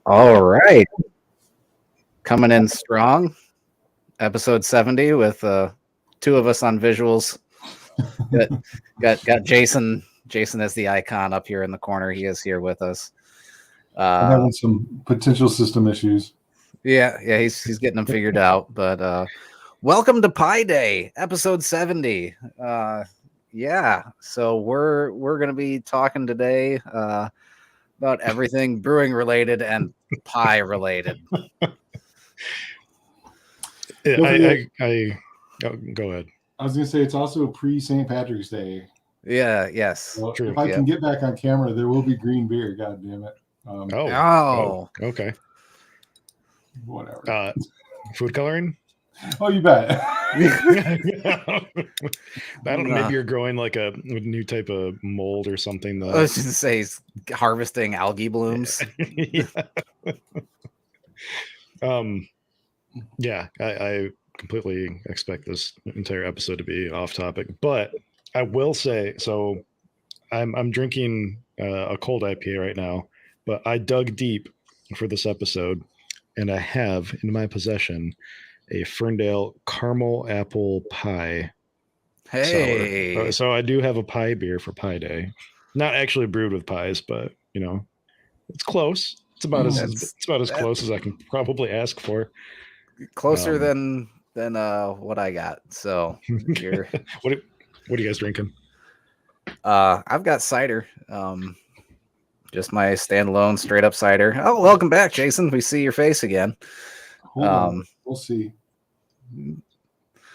All right. Coming in strong. Episode 70 with two of us on visuals. Got Jason. Jason is the icon up here in the corner. He is here with us. I'm having some potential system issues. Yeah, he's getting them figured out. But welcome to Pie Day, episode 70. Yeah, so we're gonna be talking today about everything brewing related and pie related. I go ahead. I was going to say it's also pre-St. Patrick's Day. Yeah, yes. So True. if I can get back on camera, there will be green beer. God damn it. Okay. Whatever. Food coloring? Oh, you bet. I don't know. Maybe you're growing like a new type of mold or something. I was just to say he's harvesting algae blooms. Yeah. I completely expect this entire episode to be off topic, but I will say, so I'm drinking a cold IPA right now, but I dug deep for this episode and I have in my possession a Ferndale caramel apple pie. Hey. Sour. So I do have a pie beer for Pie Day. Not actually brewed with pies, but you know, it's close. It's about as close as I can probably ask for. Closer than what I got. So you're what are you guys drinking? I've got cider. Just my standalone straight up cider. Oh, welcome back, Jason. We see your face again. Hold on. We'll see.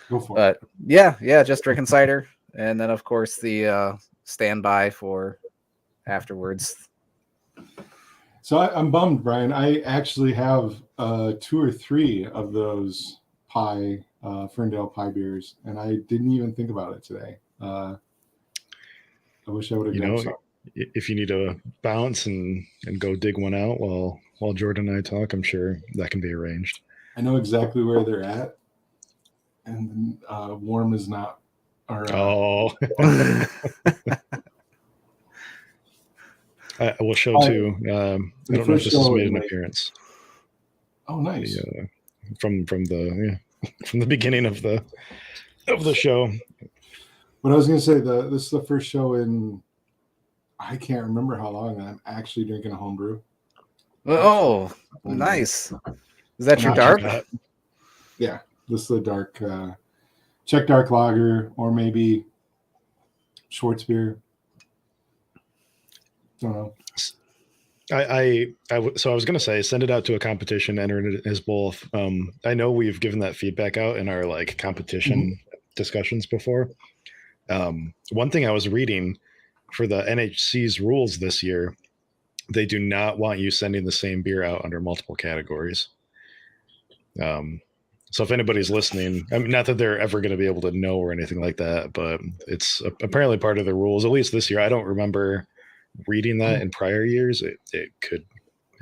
Go for it. Yeah, just drinking cider. And then of course the standby for afterwards. So I'm bummed, Brian. I actually have 2 or 3 of those Ferndale pie beers, and I didn't even think about it today. I wish I would have done so. If you need to bounce and go dig one out while Jordan and I talk, I'm sure that can be arranged. I know exactly where they're at, and warm is not. I will show too. I don't know if this has made an appearance. Oh, nice! From the beginning of the show. But I was going to say this is the first show in I can't remember how long I'm actually drinking a homebrew. Oh, nice! Is that your dark? Yeah, this is the dark Czech dark lager, or maybe Schwarzbier. Don't know. So I was going to say, send it out to a competition, enter it as both. I know we've given that feedback out in our like competition discussions before. One thing I was reading for the NHC's rules this year, they do not want you sending the same beer out under multiple categories. So if anybody's listening, I mean, not that they're ever going to be able to know or anything like that, but it's apparently part of the rules, at least this year. I don't remember reading that in prior years. It could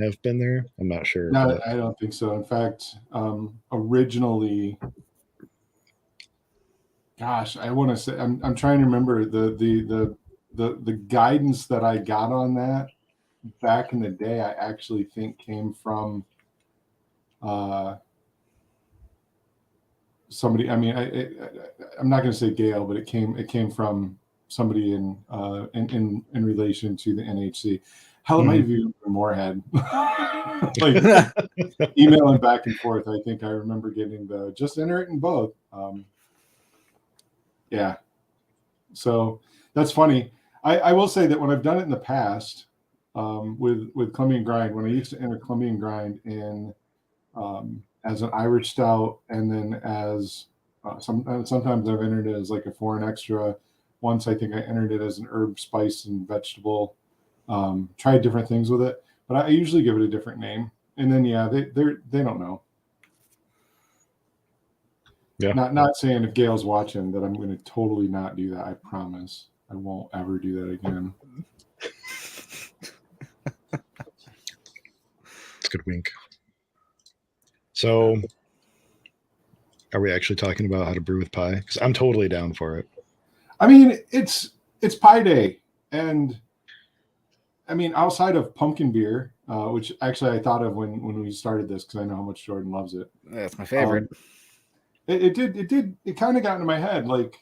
have been there. I'm not sure. No, I don't think so. In fact, originally, gosh, I want to say I'm trying to remember the guidance that I got on that back in the day. I actually think came from somebody. I mean, I'm not going to say Gail, but it came from somebody in relation to the NHC. Hell, it might have even been Moorhead. Like emailing back and forth. I think I remember getting the just enter it in both. Yeah. So that's funny. I will say that when I've done it in the past with Colombian Grind, when I used to enter Colombian Grind in as an Irish stout, and then as sometimes I've entered it as like a foreign extra. Once I think I entered it as an herb, spice, and vegetable. Tried different things with it, but I usually give it a different name. And then they don't know. Yeah. Not saying if Gail's watching that I'm going to totally not do that. I promise I won't ever do that again. It's a good wink. So, are we actually talking about how to brew with pie? Because I'm totally down for it. I mean, it's Pie Day, and I mean, outside of pumpkin beer, which actually I thought of when we started this because I know how much Jordan loves it. That's my favorite. It kind of got into my head. Like,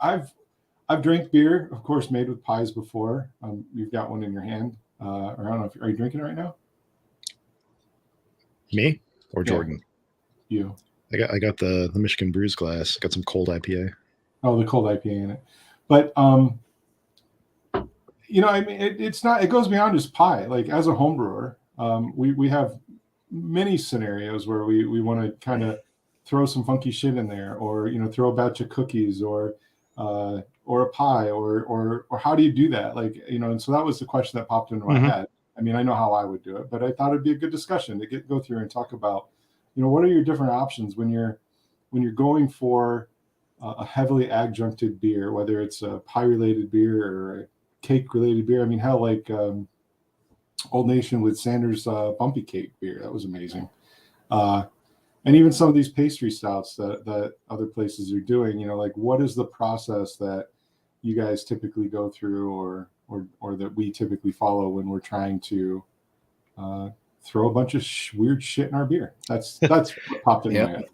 I've drank beer, of course, made with pies before. You've got one in your hand. Or I don't know are you drinking it right now? Me or Yeah. Jordan? You. I got the Michigan Brews glass. Got some cold IPA. Oh, the cold IPA in it. But I mean, it's not. It goes beyond just pie. Like as a home brewer, we have many scenarios where we want to kind of throw some funky shit in there, or throw a batch of cookies, or a pie, or how do you do that? Like and so that was the question that popped into my head. I mean, I know how I would do it, but I thought it'd be a good discussion to go through and talk about, what are your different options when you're going for a heavily adjuncted beer, whether it's a pie related beer or a cake related beer. I mean, hell, like Old Nation with Sanders Bumpy Cake beer, that was amazing. And even some of these pastry stouts that other places are doing, like what is the process that you guys typically go through, or that we typically follow when we're trying to throw a bunch of weird shit in our beer? That's what popped into my head.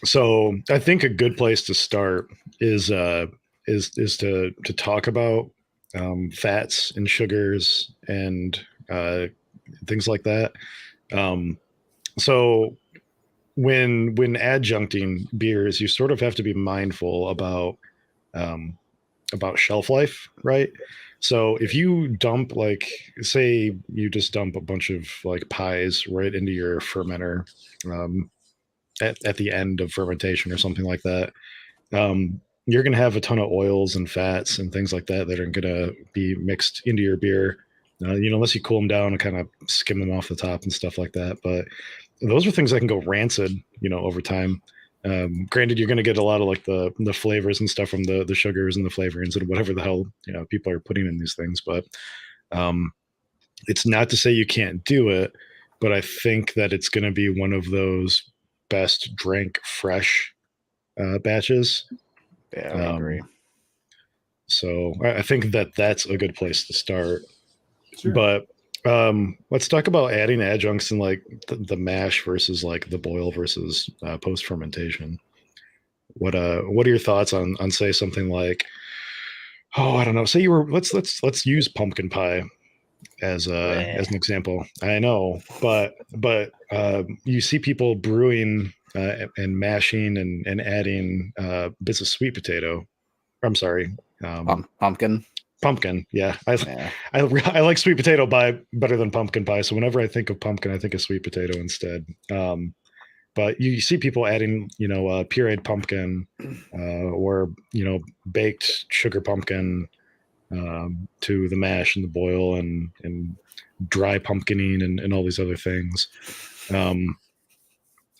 So I think a good place to start is to talk about fats and sugars and things like that. So when adjuncting beers, you sort of have to be mindful about shelf life, right? So if you dump, like, say you just dump a bunch of like pies right into your fermenter at the end of fermentation or something like that, you're going to have a ton of oils and fats and things like that are going to be mixed into your beer, unless you cool them down and kind of skim them off the top and stuff like that. But those are things that can go rancid, over time. Granted, you're going to get a lot of like the flavors and stuff from the sugars and the flavorings and whatever the hell people are putting in these things. But it's not to say you can't do it, but I think that it's going to be one of those best drank fresh batches. Yeah, I agree. So I think that's a good place to start. Sure. But let's talk about adding adjuncts in like the mash versus like the boil versus post fermentation. What are your thoughts on say something like, I don't know, say you were let's use pumpkin pie as an example. I know, but you see people brewing and mashing and adding bits of sweet potato. I'm sorry, pumpkin. Pumpkin, yeah. I like sweet potato pie better than pumpkin pie. So whenever I think of pumpkin, I think of sweet potato instead. But you see people adding, pureed pumpkin or baked sugar pumpkin to the mash and the boil and dry pumpkining and all these other things.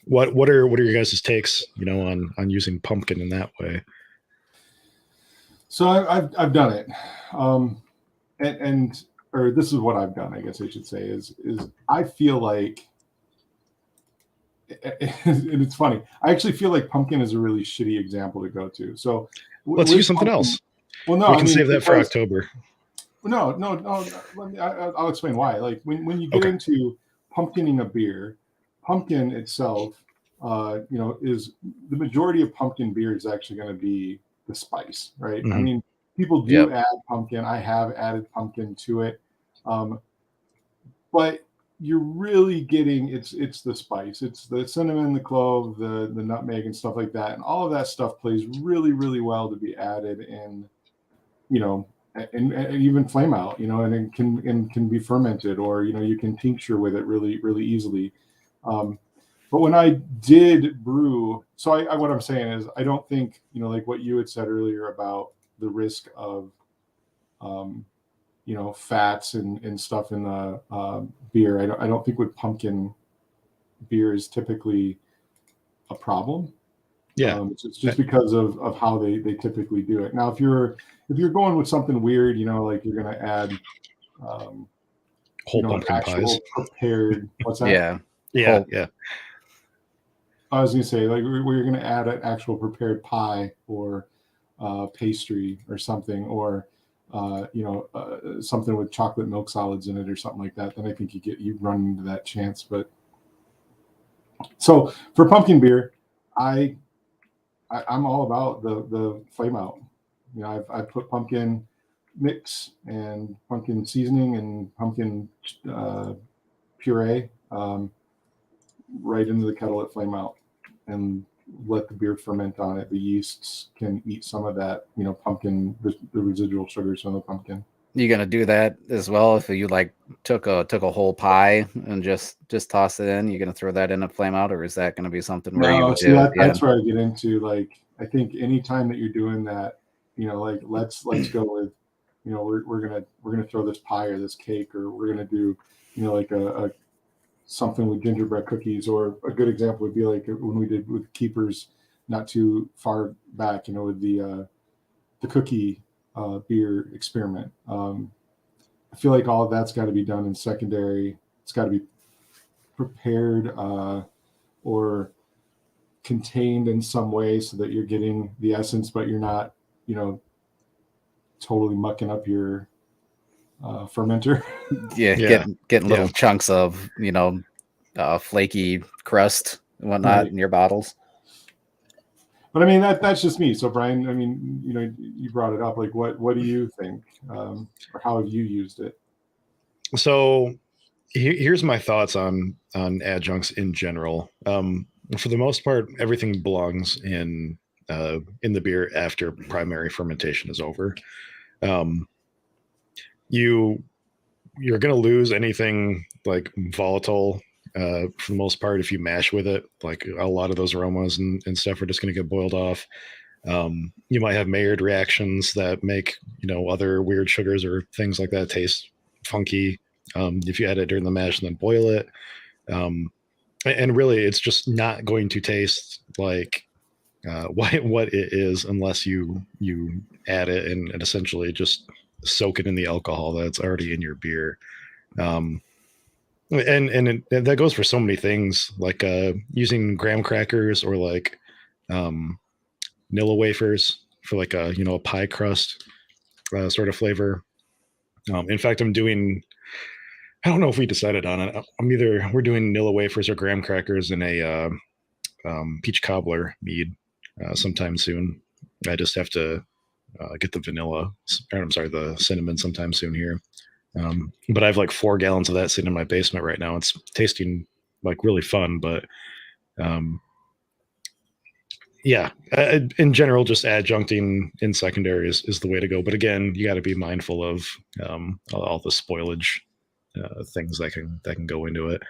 What are your guys' takes, on using pumpkin in that way? So I've done it, or this is what I've done, I guess I should say, is I feel like, and it's funny, I actually feel like pumpkin is a really shitty example to go to. So let's use something else. Well, no, we can save that for October. No. I'll explain why. Like when you get into pumpkining a beer, pumpkin itself, is the majority of pumpkin beer is actually going to be the spice, right? Mm-hmm. I mean, people do add pumpkin. I have added pumpkin to it, but you're really getting it's the spice. It's the cinnamon, the clove, the nutmeg, and stuff like that, and all of that stuff plays really, really well to be added in, and even flame out, and it can be fermented, or you can tincture with it really, really easily. But when I did brew, so what I'm saying is I don't think, like what you had said earlier about the risk of, fats and stuff in the beer. I don't think with pumpkin beer is typically a problem. Yeah, it's just because of how they typically do it. Now, if you're going with something weird, like you're going to add whole pumpkin pies, prepared. What's that? Yeah. I was going to say, like, where you're going to add an actual prepared pie or pastry or something, or something with chocolate milk solids in it or something like that, then I think you run into that chance. But so for pumpkin beer, I'm all about the flame out. I've put pumpkin mix and pumpkin seasoning and pumpkin puree right into the kettle at flame out and let the beer ferment on it. The yeasts can eat some of that, pumpkin, the residual sugars from the pumpkin. You gonna do that as well? If you like took a whole pie and just toss it in, you gonna throw that in a flame out, or is that gonna be something where you would see that's where I get into, like, I think anytime that you're doing that, like let's go with, we're gonna throw this pie or this cake, or we're gonna do, like a something with gingerbread cookies, or a good example would be like when we did with Keepers not too far back, with the cookie beer experiment. I feel like all of that's got to be done in secondary. It's got to be prepared or contained in some way so that you're getting the essence, but you're not, totally mucking up your fermenter. Getting little chunks of flaky crust and whatnot in your bottles. But I mean, that's just me. So Brian, I mean, you brought it up. Like, what do you think, or how have you used it? So here's my thoughts on adjuncts in general. For the most part, everything belongs in the beer after primary fermentation is over. You're going to lose anything like volatile for the most part if you mash with it. Like a lot of those aromas and stuff are just going to get boiled off. You might have Maillard reactions that make other weird sugars or things like that taste funky if you add it during the mash and then boil it. And really, it's just not going to taste like what it is unless you add it and essentially just soak it in the alcohol that's already in your beer. And that goes for so many things, like using graham crackers or like Nilla wafers for like a pie crust sort of flavor. In fact, I don't know if we decided on it. We're doing Nilla wafers or graham crackers in a peach cobbler mead sometime soon. I just have to get the cinnamon sometime soon here. But I have like 4 gallons of that sitting in my basement right now. It's tasting like really fun, but in general, just adjuncting in secondary is the way to go. But again, you got to be mindful of all the spoilage things that can go into it.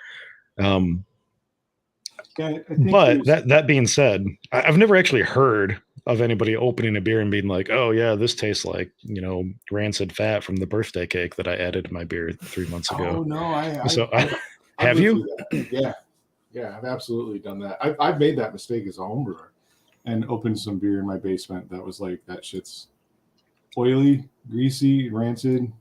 But that being said, I've never actually heard of anybody opening a beer and being like, "Oh yeah, this tastes like rancid fat from the birthday cake that I added to my beer 3 months ago." Oh no, have you? Yeah, I've absolutely done that. I've made that mistake as a homebrewer and opened some beer in my basement that was like, that shit's oily, greasy, rancid.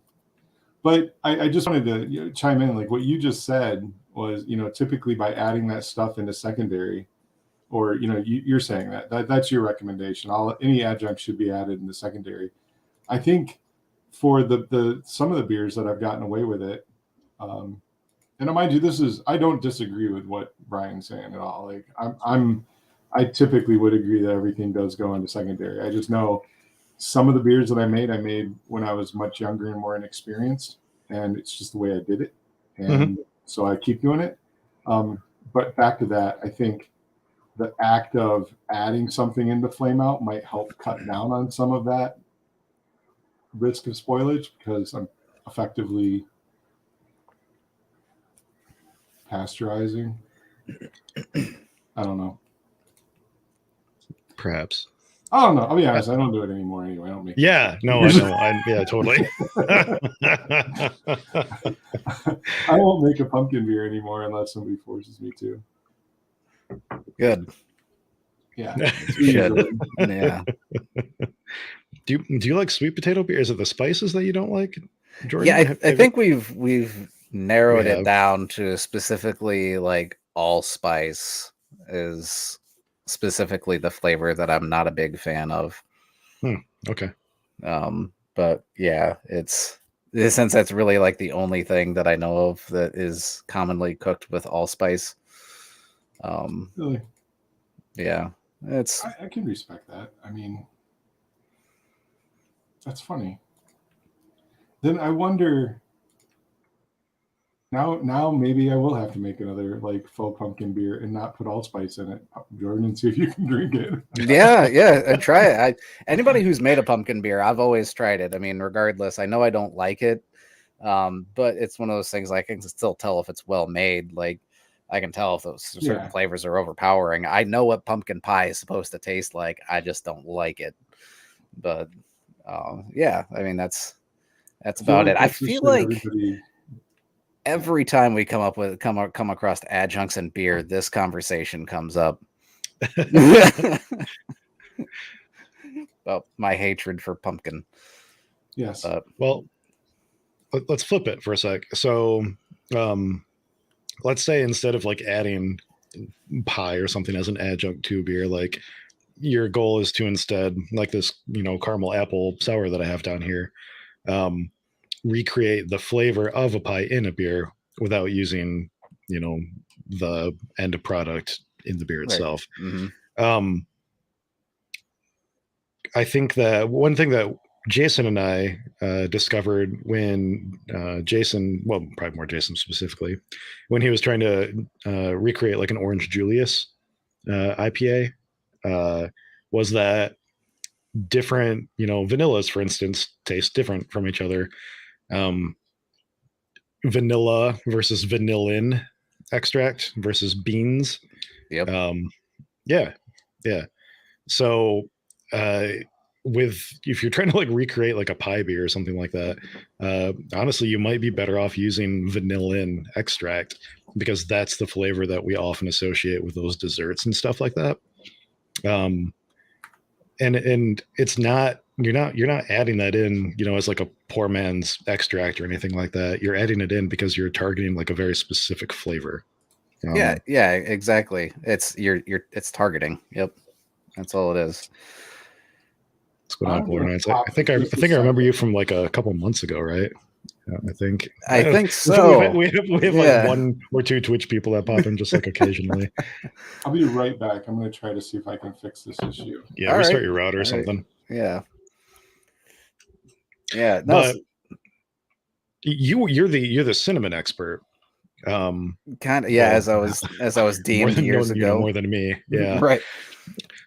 But I just wanted to chime in, like what you just said was, typically by adding that stuff into secondary, or you're saying that's your recommendation. Any adjunct should be added in the secondary. I think for the some of the beers that I've gotten away with it, and mind you, I don't disagree with what Brian's saying at all. Like I typically would agree that everything does go into secondary. I just know some of the beers that I made when I was much younger and more inexperienced, and it's just the way I did it. And so I keep doing it. But back to that, I think the act of adding something into flame out might help cut down on some of that risk of spoilage, because I'm effectively pasteurizing. I don't know. Perhaps. I don't know. I'll be honest. I don't do it anymore anyway. I don't make. Yeah. No, I know. Yeah, totally. I won't make a pumpkin beer anymore unless somebody forces me to. Good. Yeah. Yeah. Do you like sweet potato beer? Is it the spices that you don't like, Jordan? Yeah, I think we've narrowed it down to specifically like allspice is specifically the flavor that I'm not a big fan of. Okay. But yeah, it's since that's really like the only thing that I know of that is commonly cooked with allspice. Really, Yeah, it's I can respect that. I mean, that's funny. Then I wonder. Now maybe I will have to make another like faux pumpkin beer and not put allspice in it, Jordan, and see if you can drink it. yeah, and try it. Anybody who's made a pumpkin beer, I've always tried it. I mean, regardless, I know I don't like it, but it's one of those things I can still tell if it's well made. Like I can tell if those certain Yeah. flavors are overpowering. I know what pumpkin pie is supposed to taste like. I just don't like it. But yeah, I mean that's I feel about like it. I that's the feel shit like everybody. every time we come across adjuncts in beer, this conversation comes up. About my hatred for pumpkin. Yes. Well, let's flip it for a sec. So, let's say instead of like adding pie or something as an adjunct to beer, like your goal is to instead, like this, caramel apple sour that I have down here, recreate the flavor of a pie in a beer without using, the end product in the beer Right. itself. Mm-hmm. I think that one thing that Jason and I discovered when Jason, well, probably more Jason specifically, when he was trying to recreate like an Orange Julius IPA, was that different, vanillas, for instance, taste different from each other. Vanilla versus vanillin extract versus beans. Yep. Yeah. So, with if you're trying to like recreate like a pie beer or something like that, honestly, you might be better off using vanillin extract because that's the flavor that we often associate with those desserts and stuff like that. And it's not you're not adding that in, as like a poor man's extract or anything like that. You're adding it in because you're targeting like a very specific flavor. Yeah, exactly. It's it's targeting. Yep. That's all it is. What's going on, Florida? I Just a think I remember second. you from like a couple months ago, right? I think so. We have like one or two Twitch people that pop in just like occasionally. I'll be right back. I'm going to try to see if I can fix this issue. Yeah, All restart right. your router or something. Yeah. No, but you're the cinnamon expert. Kind of, yeah. Well, as I was DM'd years ago, more than me. Yeah, right.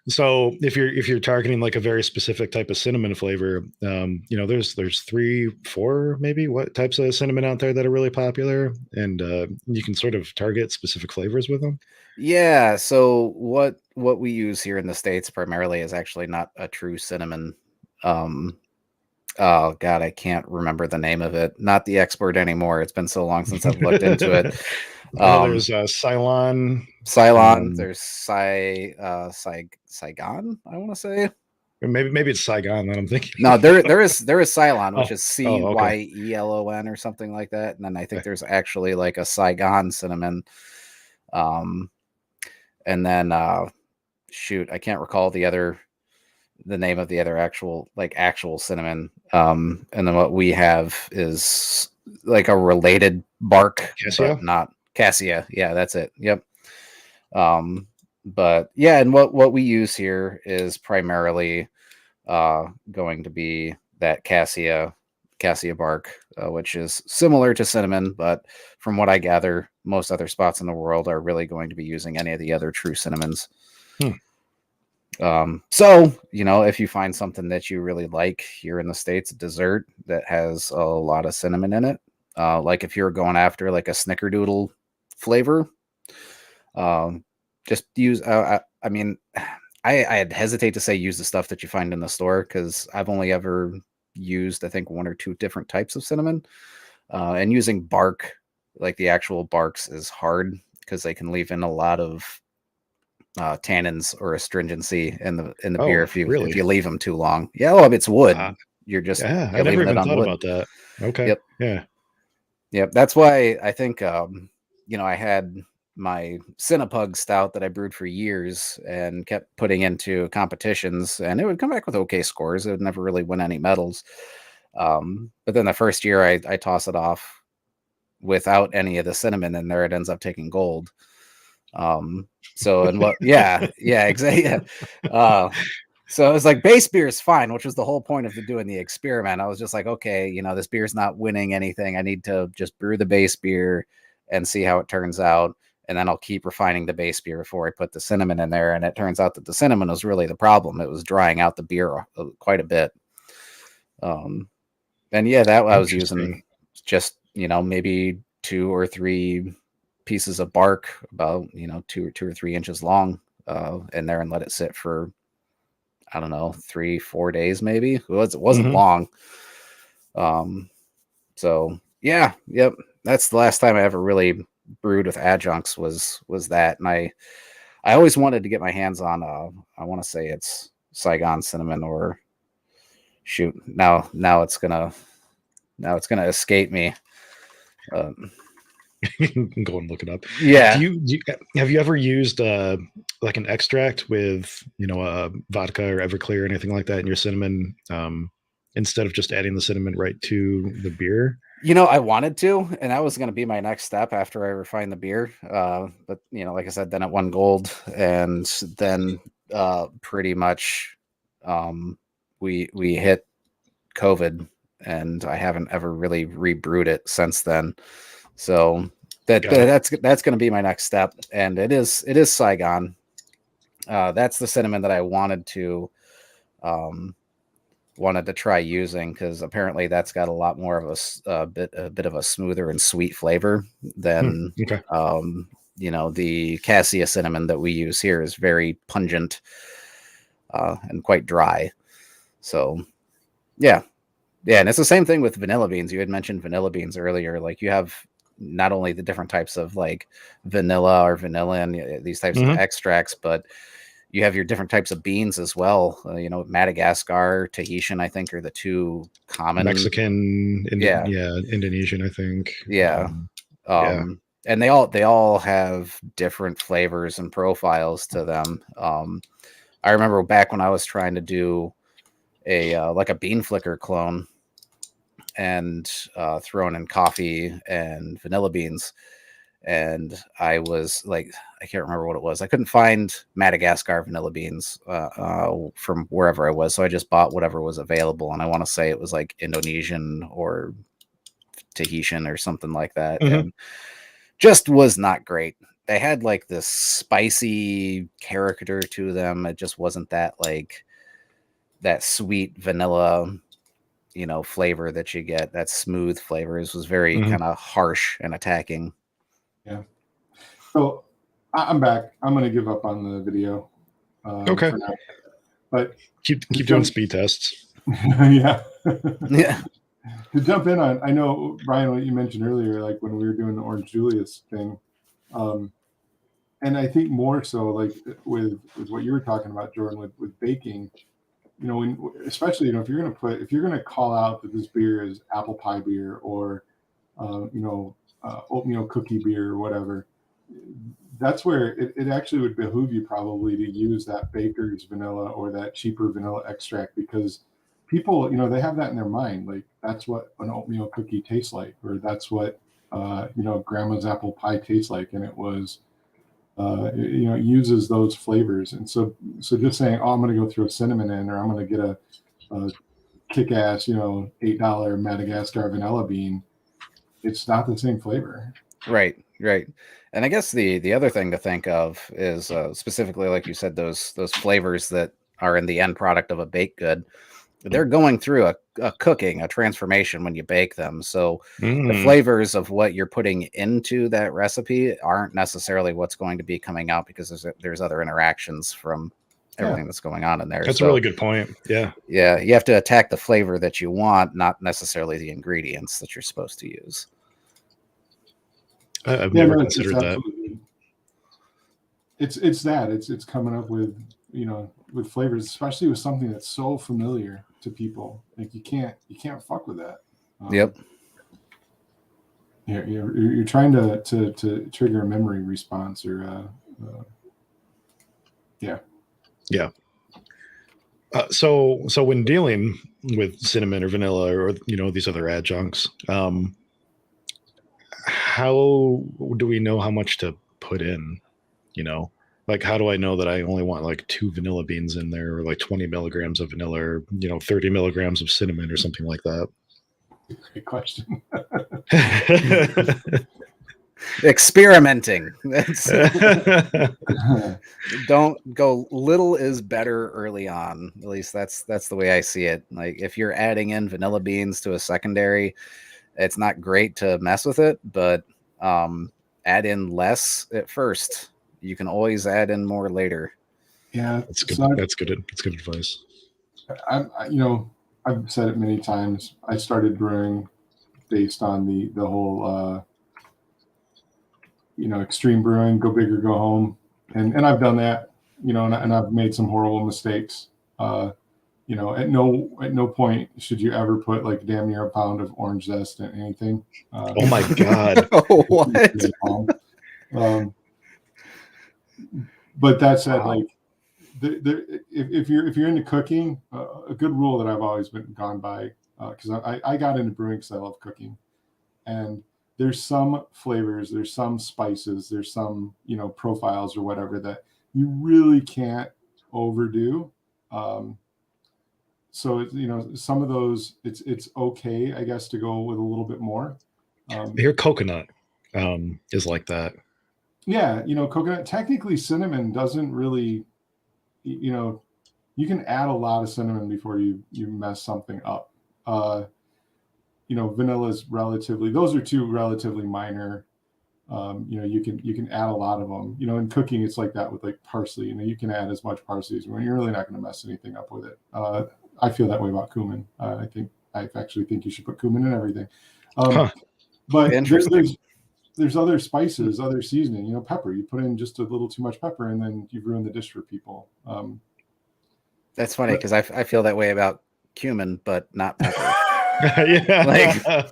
So if you're targeting like a very specific type of cinnamon flavor, there's 3-4 maybe what types of cinnamon out there that are really popular, and you can sort of target specific flavors with them. Yeah. So what we use here in the States primarily is actually not a true cinnamon. Oh God, I can't remember the name of it. Not the expert anymore. It's been so long since I've looked into it. There's Ceylon. There's Saigon. I want to say. Maybe it's Saigon that I'm thinking. No, there is Ceylon, which is Cyelon or something like that. And then I think there's actually like a Saigon cinnamon. And then shoot, I can't recall the name of the other actual cinnamon. And then what we have is like a related bark, but not cassia. Yeah, that's it. Yep. But yeah, and what we use here is primarily going to be that cassia bark, which is similar to cinnamon, but from what I gather, most other spots in the world are really going to be using any of the other true cinnamons. So if you find something that you really like here in the States, a dessert that has a lot of cinnamon in it, like if you're going after like a snickerdoodle flavor, just use I mean, I'd hesitate to say use the stuff that you find in the store, because I've only ever used I think 1 or 2 different types of cinnamon, and using bark, like the actual barks, is hard because they can leave in a lot of tannins or astringency in the beer if you leave them too long. Yeah, well, it's wood. You're just I never even thought about that. Okay. Yep. Yep. That's why I think I had my Cinnapug stout that I brewed for years and kept putting into competitions, and it would come back with okay scores. It would never really win any medals. But then the first year I toss it off without any of the cinnamon in there, it ends up taking gold. So and what? Yeah, exactly. Yeah. So it was like base beer is fine, which was the whole point of doing the experiment. I was just like, okay, this beer's not winning anything. I need to just brew the base beer and see how it turns out. And then I'll keep refining the base beer before I put the cinnamon in there. And it turns out that the cinnamon was really the problem. It was drying out the beer quite a bit. And yeah, that I was using just, maybe 2 or 3 pieces of bark about, 2 or 3 inches long in there and let it sit for, I don't know, 3-4 days, maybe. It wasn't long. So yeah, yep. That's the last time I ever really brewed with adjuncts was that. And I always wanted to get my hands on I want to say it's Saigon cinnamon, or shoot, now it's gonna escape me. Go and look it up. Yeah. Have you ever used like an extract with vodka or Everclear or anything like that in your cinnamon, instead of just adding the cinnamon right to the beer? I wanted to, and that was going to be my next step after I refined the beer. But like I said, then it won gold, and then pretty much we hit COVID, and I haven't ever really rebrewed it since then. So that's going to be my next step, and it is Saigon. That's the cinnamon that I wanted to try using, because apparently that's got a lot more of a bit of a smoother and sweet flavor than the cassia cinnamon that we use here is very pungent and quite dry. So yeah, and it's the same thing with vanilla beans. You had mentioned vanilla beans earlier. Like, you have not only the different types of like vanilla or vanillin, these types of extracts, but you have your different types of beans as well. Madagascar, Tahitian, I think, are the 2 common. Mexican, Indonesian, I think. Yeah. And they all have different flavors and profiles to them. I remember back when I was trying to do like a bean flicker clone and throwing in coffee and vanilla beans. And I was like, I can't remember what it was. I couldn't find Madagascar vanilla beans from wherever I was. So I just bought whatever was available. And I want to say it was like Indonesian or Tahitian or something like that. And just was not great. They had like this spicy character to them. It just wasn't that like that sweet vanilla, flavor that you get, that smooth flavor. It was very kind of harsh and attacking. Yeah. So I'm back. I'm going to give up on the video. Okay. For now. But keep doing speed tests. Yeah. Yeah. To jump in on, I know, Brian, what you mentioned earlier, like when we were doing the Orange Julius thing. And I think more so like with what you were talking about, Jordan, with baking, especially, if you're going to call out that this beer is apple pie beer or, oatmeal cookie beer or whatever, that's where it actually would behoove you probably to use that baker's vanilla or that cheaper vanilla extract, because people, they have that in their mind. Like, that's what an oatmeal cookie tastes like, or that's what, grandma's apple pie tastes like. And it was, it uses those flavors. And so just saying, oh, I'm going to go throw cinnamon in, or I'm going to get a kick-ass, $8 Madagascar vanilla bean, it's not the same flavor. Right. And I guess the other thing to think of is specifically, like you said, those flavors that are in the end product of a baked good, they're going through a cooking, a transformation when you bake them. So the flavors of what you're putting into that recipe aren't necessarily what's going to be coming out, because there's other interactions from everything that's going on in there. That's a really good point. Yeah. Yeah. You have to attack the flavor that you want, not necessarily the ingredients that you're supposed to use. I've never considered that. It's coming up with, with flavors, especially with something that's so familiar to people. Like, you can't fuck with that. Yep. You're trying to trigger a memory response, or yeah. So when dealing with cinnamon or vanilla or these other adjuncts, how do we know how much to put in? Like how do I know that I only want like 2 vanilla beans in there, or like 20 milligrams of vanilla, or 30 milligrams of cinnamon or something like that? Good question. Experimenting. Don't go. Little is better early on. At least that's the way I see it. Like if you're adding in vanilla beans to a secondary, it's not great to mess with it, but add in less at first. You can always add in more later. Yeah, that's good. so That's good advice. I've said it many times. I started brewing based on the whole extreme brewing, go big or go home, and I've done that, and I've made some horrible mistakes. At no point should you ever put like damn near a pound of orange zest in anything. Oh my god! What? But that said, Wow. like, if you're into cooking, a good rule that I've always been gone by, because I got into brewing because I love cooking, and there's some flavors, there's some spices, there's some profiles or whatever that you really can't overdo. So some of those it's okay, I guess, to go with a little bit more. Here, coconut is like that. Yeah, coconut. Technically, cinnamon doesn't really, you can add a lot of cinnamon before you mess something up. Vanilla is relatively. Those are two relatively minor. You can add a lot of them. In cooking, it's like that with like parsley. You can add as much parsley as you want. You're really not going to mess anything up with it. I feel that way about cumin. I actually think you should put cumin in everything. But there's other spices, other seasoning. Pepper. You put in just a little too much pepper, and then you've ruined the dish for people. That's funny because I feel that way about cumin, but not pepper. Yeah.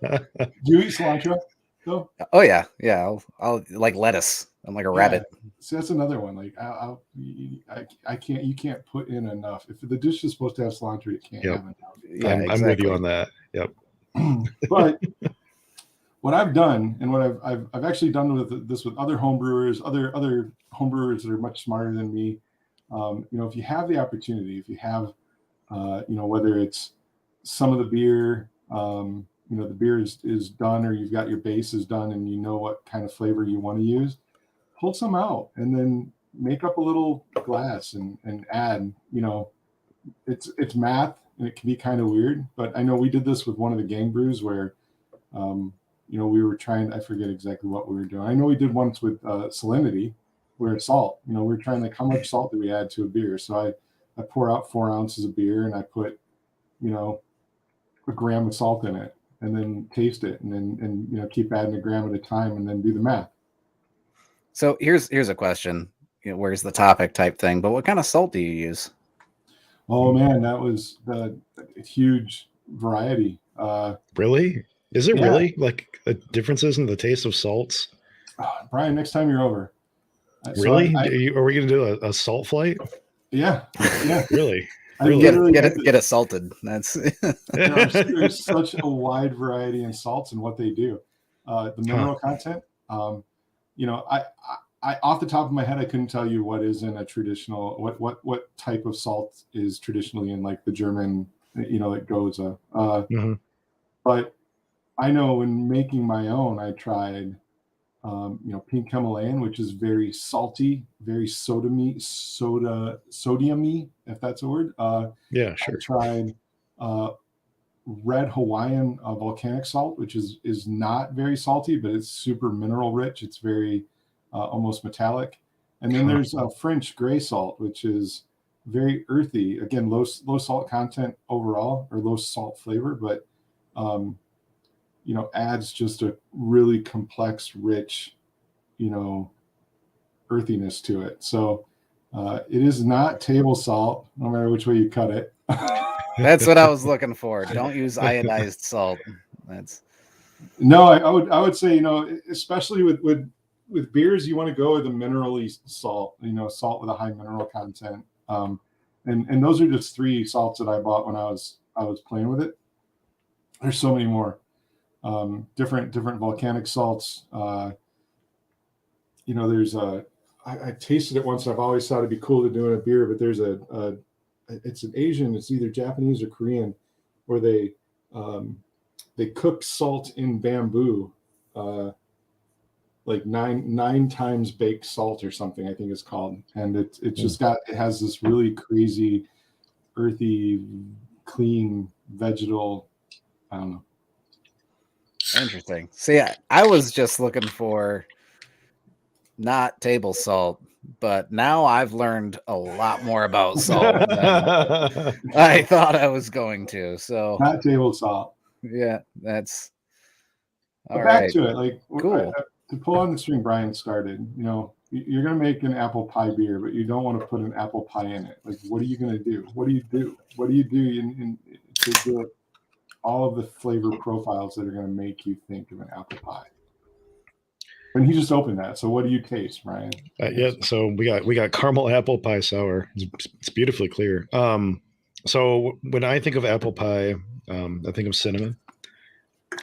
Do you eat cilantro? Though? Oh yeah. I'll like lettuce. I'm like a rabbit. So that's another one. Like I can't. You can't put in enough. If the dish is supposed to have cilantro, you can't have enough. Yeah, I'm with you on that. Yep. But what I've done, and what I've actually done with this with other homebrewers, other homebrewers that are much smarter than me. If you have the opportunity, if you have, whether it's some of the beer, the beer is done, or you've got your base is done, and you know what kind of flavor you want to use, pull some out, and then make up a little glass and add. It's math, and it can be kind of weird, but I know we did this with one of the gang brews where. We were trying, I forget exactly what we were doing. I know we did once with salinity, where it's salt. We were trying like how much salt do we add to a beer? So I pour out 4 ounces of beer and I put, a gram of salt in it, and then taste it, and then keep adding a gram at a time, and then do the math. So here's a question. Where's the topic type thing? But what kind of salt do you use? Oh man, that was the huge variety. Really? Is it really like differences in the taste of salts? Brian, next time you're over. Really? Are we going to do a salt flight? Yeah. Really? Get assaulted. That's there's such a wide variety in salts and what they do. The mineral content. I off the top of my head, I couldn't tell you what is in a traditional what type of salt is traditionally in like the German, like Goza. But I know in making my own, I tried, pink Himalayan, which is very salty, very sodiumy, if that's a word. Yeah, sure. I tried red Hawaiian volcanic salt, which is not very salty, but it's super mineral rich. It's very almost metallic. And then there's French gray salt, which is very earthy. Again, low salt content overall, or low salt flavor, but adds just a really complex, rich, earthiness to it. So it is not table salt, no matter which way you cut it. That's what I was looking for. Don't use iodized salt. No, I would say, especially with beers, you want to go with a minerally salt, salt with a high mineral content. And those are just 3 salts that I bought when I was playing with it. There's so many more. Different volcanic salts. There's I tasted it once. And I've always thought it'd be cool to do in a beer, but there's it's an Asian. It's either Japanese or Korean, where they cook salt in bamboo, like nine times baked salt or something, I think it's called, and it has this really crazy, earthy, clean vegetal. I don't know. Interesting. See, I was just looking for not table salt, but now I've learned a lot more about salt than I thought I was going to. So Not table salt. yeah, that's all but back right. to it. Like, Cool. To pull on the string Brian started, you're going to make an apple pie beer, but you don't want to put an apple pie in it. Like, what are you going to do? What do you do? What do you do to get all of the flavor profiles that are going to make you think of an apple pie? And he just opened that. So what do you taste, Brian? Yeah. So we got caramel apple pie sour. It's beautifully clear. So when I think of apple pie, I think of cinnamon.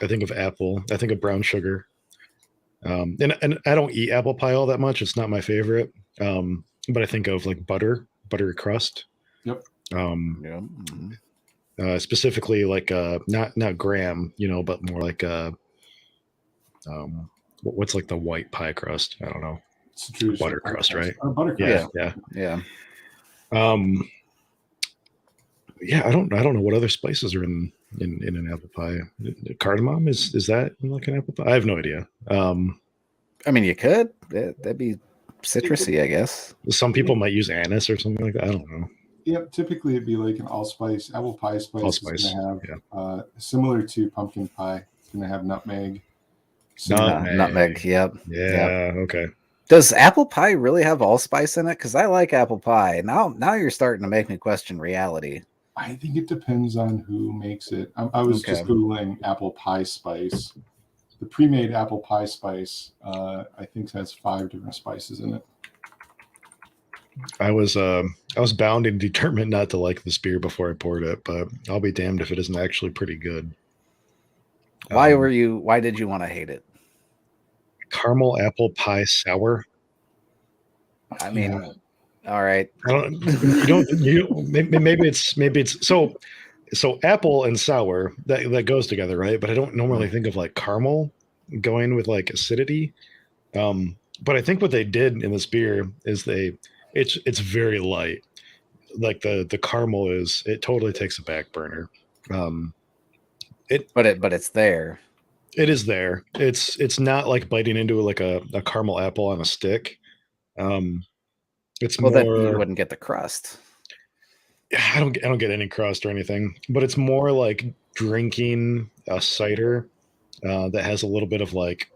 I think of apple. I think of brown sugar. And I don't eat apple pie all that much. It's not my favorite. But I think of like buttery crust. Yep. Specifically like not graham, but more like what's like the white pie crust? I don't know. It's butter crust, right? Butter crust. Yeah. Yeah, I don't know what other spices are in an apple pie. Cardamom is that like an apple pie? I have no idea. I mean, you could. That'd be citrusy, I guess. Some people might use anise or something like that. I don't know. Yeah, typically it'd be like an allspice. Apple pie spice. Allspice. Is going to have similar to pumpkin pie. It's going to have nutmeg. Nutmeg. Yep. Yeah. Okay. Does apple pie really have allspice in it? Because I like apple pie. Now you're starting to make me question reality. I think it depends on who makes it. I was just Googling apple pie spice. The pre-made apple pie spice, I think, has 5 different spices in it. I was bound and determined not to like this beer before I poured it, but I'll be damned if it isn't actually pretty good. Why did you want to hate it? Caramel apple pie sour. I mean, all right. Maybe it's so apple and sour that goes together, right? But I don't normally think of like caramel going with like acidity. But I think what they did in this beer is it's very light. Like the caramel it totally takes a back burner. But it's there. It is there. It's not like biting into like a caramel apple on a stick. It's more. Then you wouldn't get the crust. I don't get any crust or anything, but it's more like drinking a cider that has a little bit of like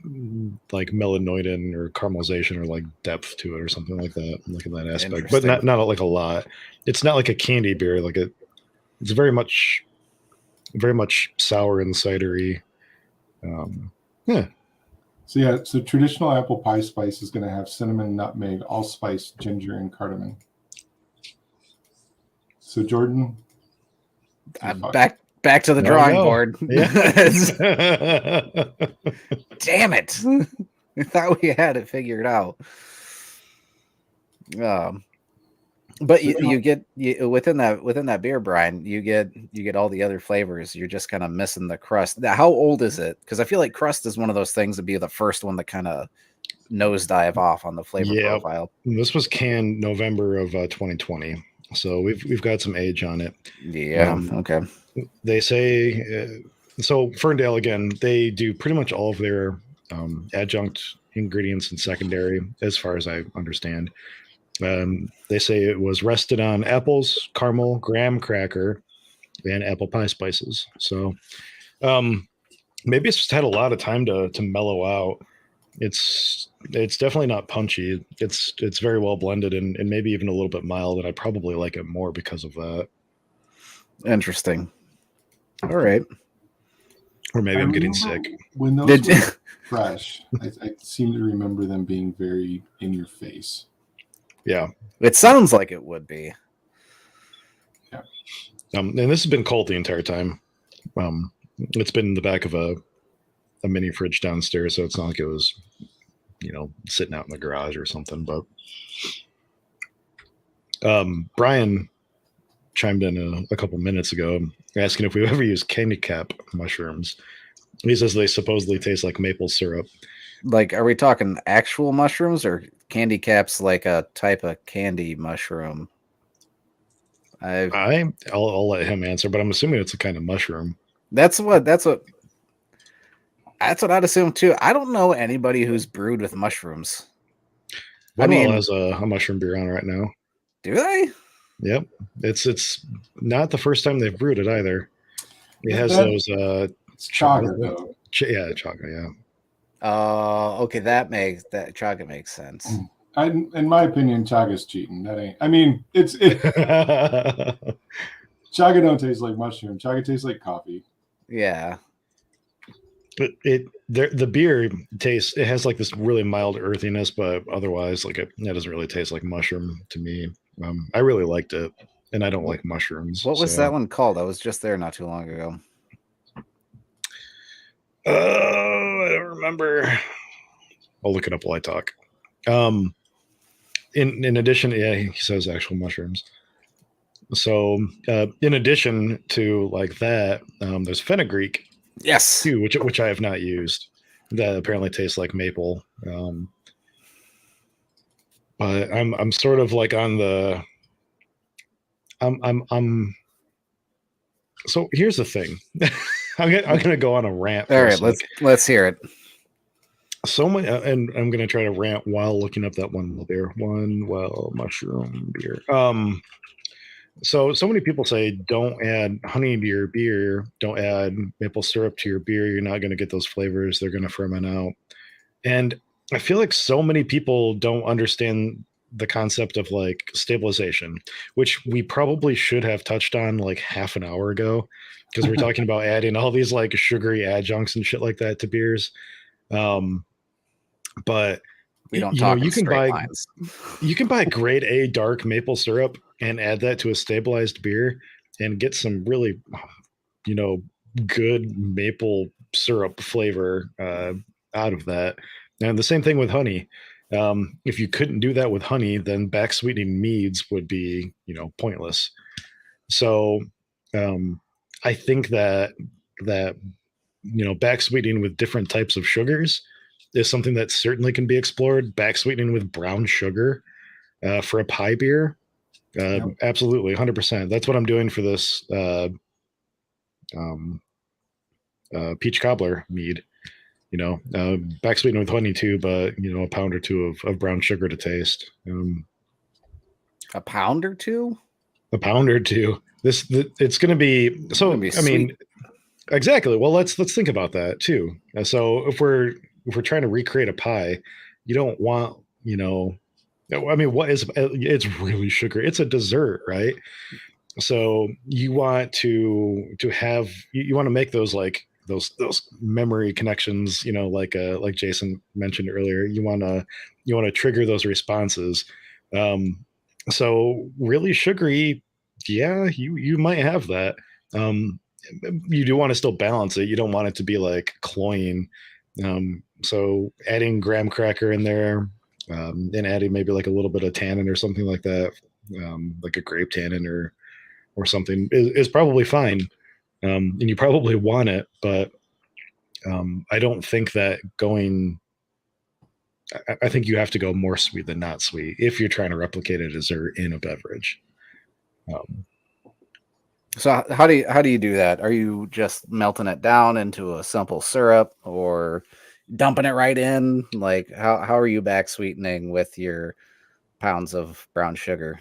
melanoidin or caramelization or like depth to it or something like that. Like in that aspect, but not like a lot. It's not like a candy beer. Like it's very much sour and cidery. So traditional apple pie spice is going to have cinnamon, nutmeg, allspice, ginger, and cardamom. So Jordan, back to the drawing board. Yeah. Damn it! I thought we had it figured out. But you get within that beer, Brian, you get all the other flavors. You're just kind of missing the crust. Now, how old is it? Because I feel like crust is one of those things to be the first one to kind of nosedive off on the flavor profile. This was canned November of 2020, so we've got some age on it. Yeah. Okay. They say so. Ferndale again. They do pretty much all of their adjunct ingredients and secondary, as far as I understand. They say it was rested on apples, caramel, graham cracker, and apple pie spices. So maybe it's just had a lot of time to mellow out. It's definitely not punchy. It's very well blended and maybe even a little bit mild, and I probably like it more because of that. Interesting. All right. Or maybe I'm getting sick. When those were fresh, I seem to remember them being very in your face. Yeah. It sounds like it would be. And this has been cold the entire time. It's been in the back of a mini fridge downstairs, so it's not like it was, sitting out in the garage or something. But Brian chimed in a couple minutes ago asking if we ever use candy cap mushrooms. He says they supposedly taste like maple syrup. Like, are we talking actual mushrooms or candy caps, like a type of candy mushroom? I'll let him answer, but I'm assuming it's a kind of mushroom. That's what I'd assume too. I don't know anybody who's brewed with mushrooms. Woodwell has a mushroom beer on right now. Do they? Yep. It's not the first time they've brewed it either. It has those it's chaga though. Yeah, chaga, yeah. Okay, that chaga makes sense. In my opinion, chaga's cheating. That ain't. I mean, chaga don't taste like mushroom. Chaga tastes like coffee. Yeah. But the beer tastes. It has like this really mild earthiness, but otherwise, like it doesn't really taste like mushroom to me. I really liked it, and I don't like mushrooms. What was that one called? I was just there not too long ago. I don't remember. I'll look it up while I talk. In addition, yeah, he says actual mushrooms. So, in addition to like that, there's fenugreek. Yes, too, which I have not used. That apparently tastes like maple. But I'm sort of like on the. I'm. So here's the thing. I'm gonna go on a rant. All right, let's hear it. So many, and I'm gonna try to rant while looking up that one beer, mushroom beer. So many people say don't add honey to your beer, don't add maple syrup to your beer. You're not gonna get those flavors; they're gonna ferment out. And I feel like so many people don't understand the concept of like stabilization, which we probably should have touched on like half an hour ago, because we're talking about adding all these like sugary adjuncts and shit like that to beers. But we don't talk you can buy grade A dark maple syrup and add that to a stabilized beer and get some really, good maple syrup flavor out of that. And the same thing with honey. If you couldn't do that with honey, then back sweetening meads would be, pointless. So I think that back sweetening with different types of sugars is something that certainly can be explored. Back sweetening with brown sugar for a pie beer, absolutely, 100%. That's what I'm doing for this peach cobbler mead. Back sweetening with honey too, but a pound or two of brown sugar to taste. A pound or two. A pound or two. It's going to be so. I mean, exactly. Well, let's think about that too. So if we're trying to recreate a pie, you don't want, I mean, it's really sugar. It's a dessert, right? So you want to have, you want to make those like those memory connections, like Jason mentioned earlier. You want to trigger those responses. So really sugary, yeah, you might have that. You do want to still balance it. You don't want it to be like cloying. So adding graham cracker in there, and adding maybe like a little bit of tannin or something like that, like a grape tannin or something is probably fine. And you probably want it, but I don't think that I think you have to go more sweet than not sweet if you're trying to replicate a dessert in a beverage. So how do you do that? Are you just melting it down into a simple syrup or dumping it right in? Like how are you back sweetening with your pounds of brown sugar?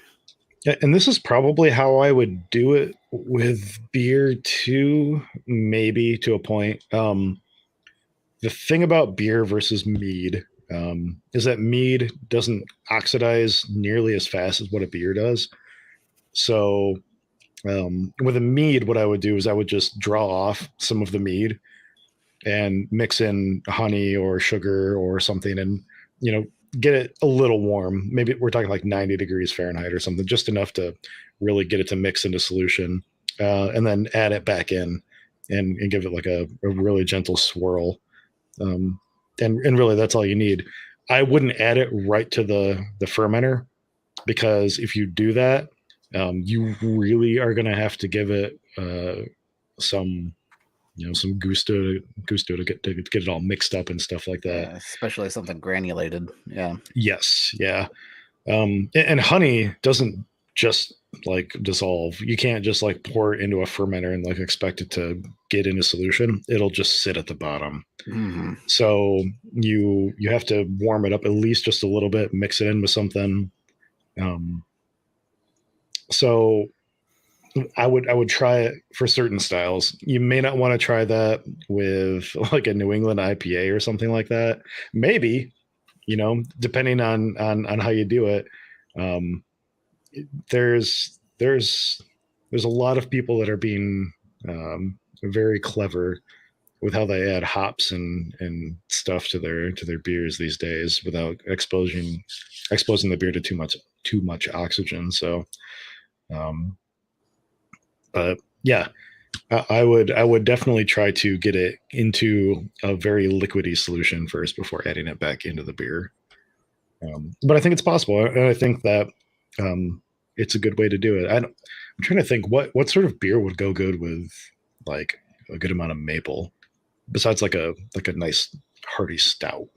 And this is probably how I would do it with beer too, maybe to a point. The thing about beer versus mead is that mead doesn't oxidize nearly as fast as what a beer does. So with a mead, what I would do is I would just draw off some of the mead and mix in honey or sugar or something, and get it a little warm. Maybe we're talking like 90 degrees Fahrenheit or something, just enough to really get it to mix into solution, and then add it back in and give it like a really gentle swirl. And really that's all you need. I wouldn't add it right to the fermenter, because if you do that, you really are going to have to give it some some gusto to get it all mixed up and stuff like that. Yeah, especially something granulated. Yeah. Yes. Yeah. And honey doesn't just like dissolve. You can't just like pour it into a fermenter and like expect it to get into solution. It'll just sit at the bottom. Mm-hmm. So you have to warm it up at least just a little bit, mix it in with something. So I would try it for certain styles. You may not want to try that with like a New England IPA or something like that. Maybe, depending on how you do it. There's a lot of people that are being very clever with how they add hops and stuff to their beers these days without exposing the beer to too much oxygen. So, but yeah, I would definitely try to get it into a very liquidy solution first before adding it back into the beer. But I think it's possible, and I think that it's a good way to do it. I'm trying to think what sort of beer would go good with like a good amount of maple, besides like a nice hearty stout.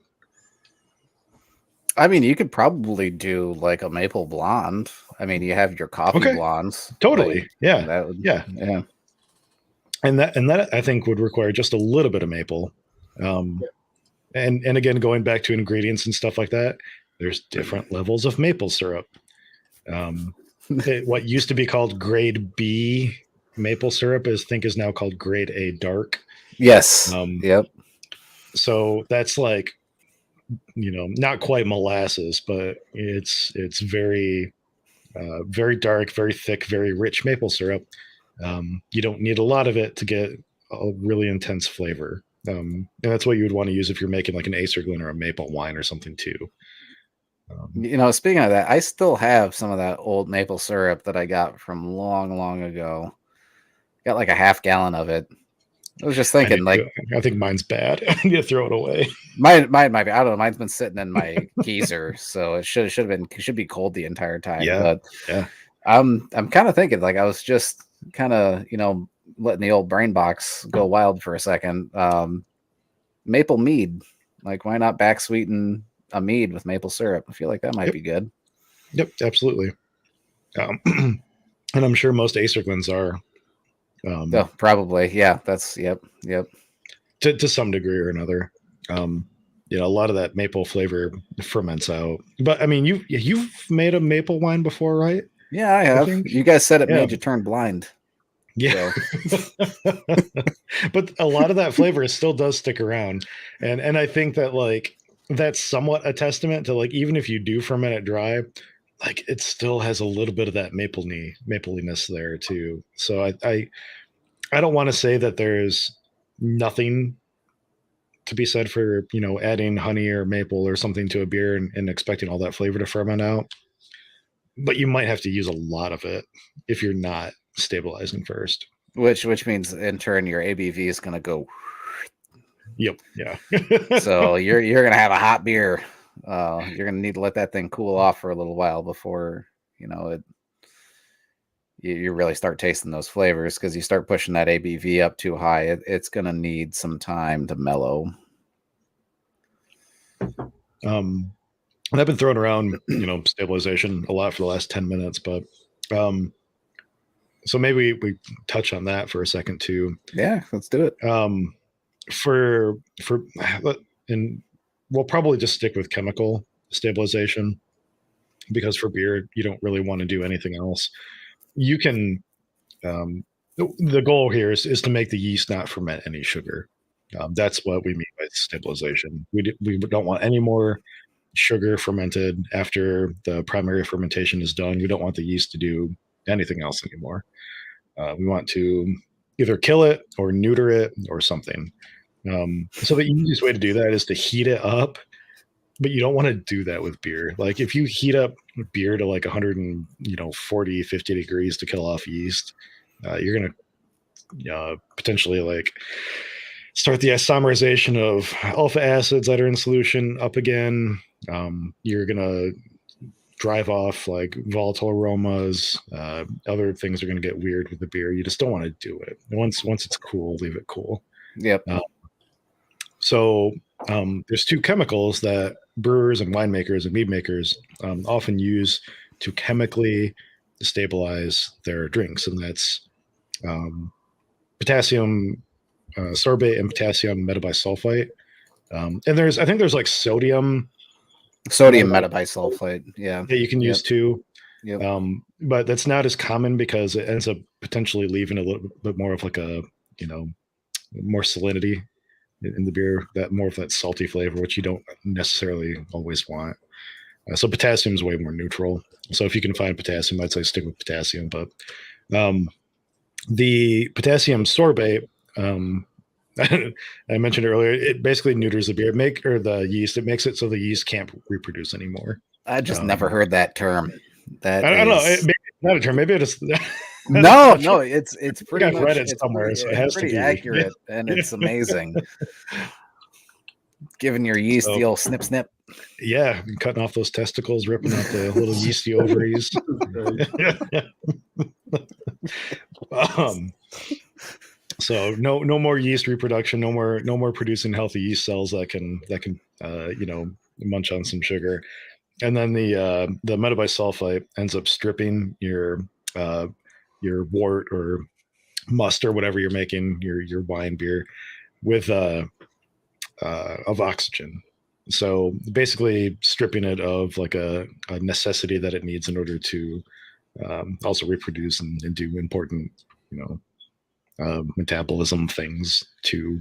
I mean, you could probably do like a maple blonde. I mean, you have your coffee blondes. Totally. Like, yeah. That would, yeah. And that I think would require just a little bit of maple. And again, going back to ingredients and stuff like that, there's different levels of maple syrup. What used to be called grade B maple syrup is now called grade A dark. Yes. Yep. So that's like, not quite molasses, but it's very, very dark, very thick, very rich maple syrup. You don't need a lot of it to get a really intense flavor. And that's what you would want to use if you're making like an Acerglyn or a maple wine or something too. Speaking of that, I still have some of that old maple syrup that I got from long, long ago. Got like a half gallon of it. I was just thinking, I think mine's bad. I need to throw it away. Mine might be. I don't know. Mine's been sitting in my geyser, so it should be cold the entire time. Yeah. But yeah. I'm kind of thinking, like, I was just kind of letting the old brain box go wild for a second. Maple mead, like, why not back sweeten a mead with maple syrup? I feel like that might be good. Yep, absolutely. And I'm sure most Acerglins are. Probably, yeah. That's yep. To some degree or another. A lot of that maple flavor ferments out. But I mean, you've made a maple wine before, right? Yeah, I have. You guys said it made you turn blind. Yeah. So. But a lot of that flavor still does stick around. And I think that like that's somewhat a testament to like, even if you do ferment it dry, like it still has a little bit of that mapliness there too. So I don't want to say that there's nothing to be said for, adding honey or maple or something to a beer and expecting all that flavor to ferment out. But you might have to use a lot of it if you're not stabilizing first. Which means in turn your ABV is going to go. Yep. Yeah. So you're going to have a hot beer. You're going to need to let that thing cool off for a little while before, you really start tasting those flavors, because you start pushing that ABV up too high. It's going to need some time to mellow. And I've been throwing around, stabilization a lot for the last 10 minutes, but so maybe we touch on that for a second too. Yeah, let's do it. And we'll probably just stick with chemical stabilization, because for beer, you don't really want to do anything else. You can, the goal here is to make the yeast not ferment any sugar. That's what we mean by stabilization. We don't want any more sugar fermented after the primary fermentation is done. We don't want the yeast to do anything else anymore. We want to either kill it or neuter it or something. So the easiest way to do that is to heat it up but you don't want to do that with beer. Like if you heat up beer to like 140, 50 degrees to kill off yeast, you're going to potentially like start the isomerization of alpha acids that are in solution up again. You're going to drive off like volatile aromas. Other things are going to get weird with the beer. You just don't want to do it. Once it's cool, leave it cool. Yep. So there's two chemicals that brewers and winemakers and mead makers often use to chemically stabilize their drinks, and that's potassium sorbate and potassium metabisulfite. And I think there's like sodium metabisulfite. Yeah. That you can use too. Yep. But that's not as common because it ends up potentially leaving a little bit more of like a, more salinity in the beer, that more of that salty flavor, which you don't necessarily always want. So potassium is way more neutral. So if you can find potassium, I'd say stick with potassium. But the potassium sorbate, I mentioned earlier, it basically neuters the beer, the yeast. It makes it so the yeast can't reproduce anymore. I just never heard that term. I don't know. Maybe it's not a term. Maybe it is. No, it's pretty I've much read it somewhere, pretty, so it has to pretty be accurate, and it's amazing. Giving your yeast the old snip snip. Yeah, cutting off those testicles, ripping out the little yeasty ovaries. So no more yeast reproduction, no more producing healthy yeast cells that can munch on some sugar. And then the metabisulfite ends up stripping your wort or must or whatever you're making your wine beer with of oxygen. So basically stripping it of like a necessity that it needs in order to also reproduce and do important metabolism things to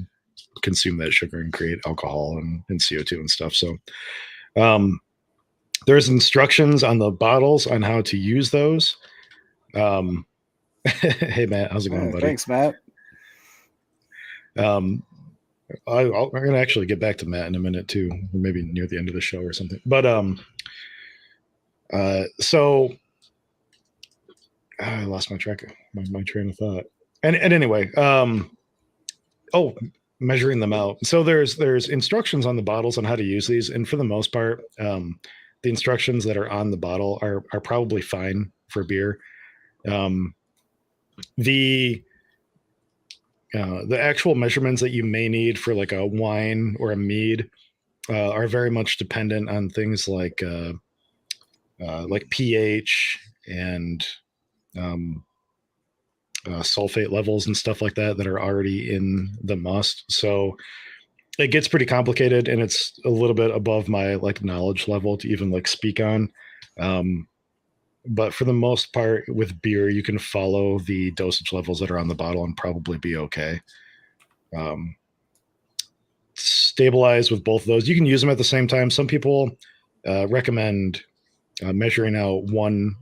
consume that sugar and create alcohol and CO2 and stuff. So there's instructions on the bottles on how to use those. Hey Matt, how's it going, buddy? Thanks, Matt. I'm going to actually get back to Matt in a minute too, maybe near the end of the show or something. But so I lost my track, my train of thought. And anyway, measuring them out. So there's instructions on the bottles on how to use these, and for the most part, the instructions that are on the bottle are probably fine for beer. The actual measurements that you may need for like a wine or a mead are very much dependent on things like pH and sulfate levels and stuff like that are already in the must. So it gets pretty complicated, and it's a little bit above my like knowledge level to even like speak on. But for the most part with beer, you can follow the dosage levels that are on the bottle and probably be okay. Stabilize with both of those. You can use them at the same time. Some people recommend measuring out one,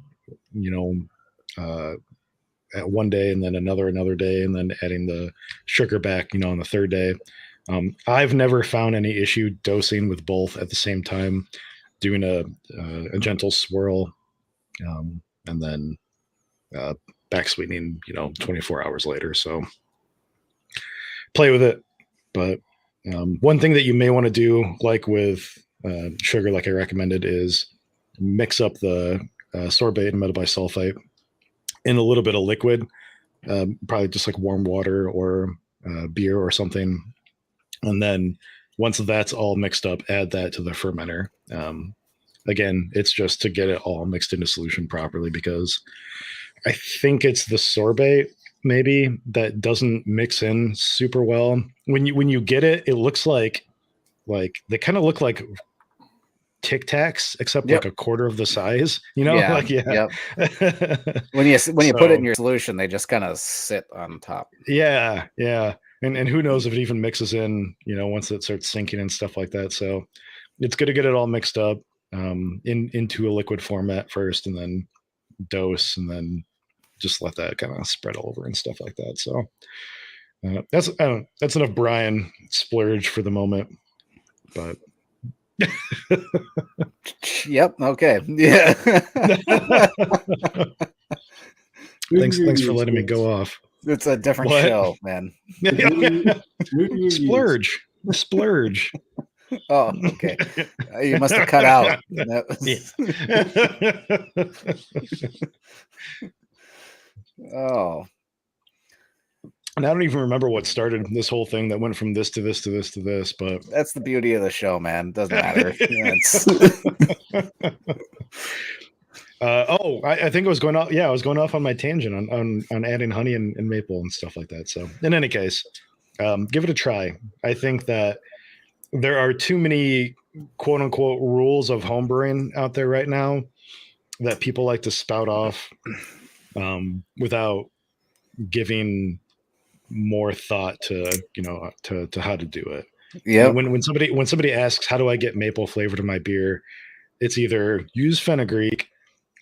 at one day and then another day, and then adding the sugar back, on the third day. I've never found any issue dosing with both at the same time, doing a gentle swirl, and then back sweetening, 24 hours later. So play with it. But one thing that you may want to do, like with sugar, like I recommended, is mix up the sorbate and metabisulfite in a little bit of liquid, probably just like warm water or beer or something. And then once that's all mixed up, add that to the fermenter. Again, it's just to get it all mixed into solution properly, because I think it's the sorbate maybe that doesn't mix in super well. When you get it, it looks like they kind of look like Tic Tacs, except like a quarter of the size, Yep. When you put it in your solution, they just kind of sit on top. Yeah. And who knows if it even mixes in, once it starts sinking and stuff like that. So it's good to get it all mixed up into a liquid format first, and then dose, and then just let that kind of spread over and stuff like that. So that's enough Brian splurge for the moment, but Yep. Okay. Yeah. Thanks for letting me go off. It's a different What? show, man. Splurge. Splurge. Oh, okay. You must have cut out. Oh. And I don't even remember what started this whole thing that went from this to this to this to this, but That's the beauty of the show, man. Doesn't matter. I think I was going off. Yeah, I was going off on my tangent on adding honey and maple and stuff like that. So in any case, give it a try. I think that there are too many quote unquote rules of homebrewing out there right now that people like to spout off without giving more thought to to how to do it. Yeah. When somebody asks, how do I get maple flavor to my beer, it's either use fenugreek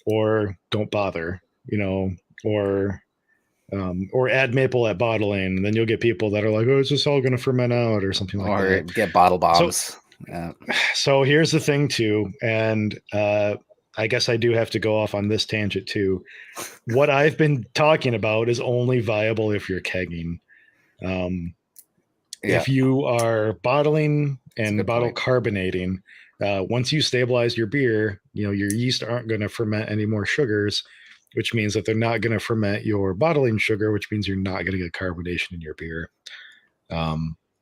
or don't bother, or add maple at bottling, and then you'll get people that are like, oh, it's just all going to ferment out or something like that. Or get bottle bombs. So here's the thing too, and I guess I do have to go off on this tangent too. What I've been talking about is only viable if you're kegging. If you are bottling and bottle carbonating, once you stabilize your beer, your yeast aren't going to ferment any more sugars, which means that they're not going to ferment your bottling sugar, which means you're not going to get carbonation in your beer.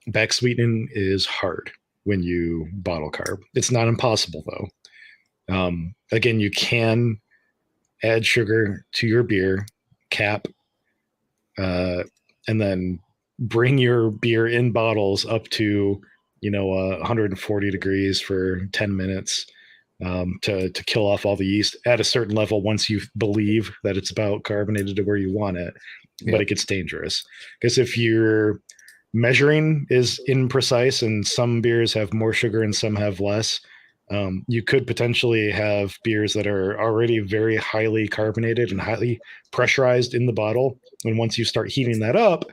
Back sweetening is hard when you bottle carb. It's not impossible though. Again, you can add sugar to your beer, cap, and then bring your beer in bottles up to 140 degrees for 10 minutes to kill off all the yeast at a certain level once you believe that it's about carbonated to where you want it. But it gets dangerous because if your measuring is imprecise and some beers have more sugar and some have less, you could potentially have beers that are already very highly carbonated and highly pressurized in the bottle. And once you start heating that up,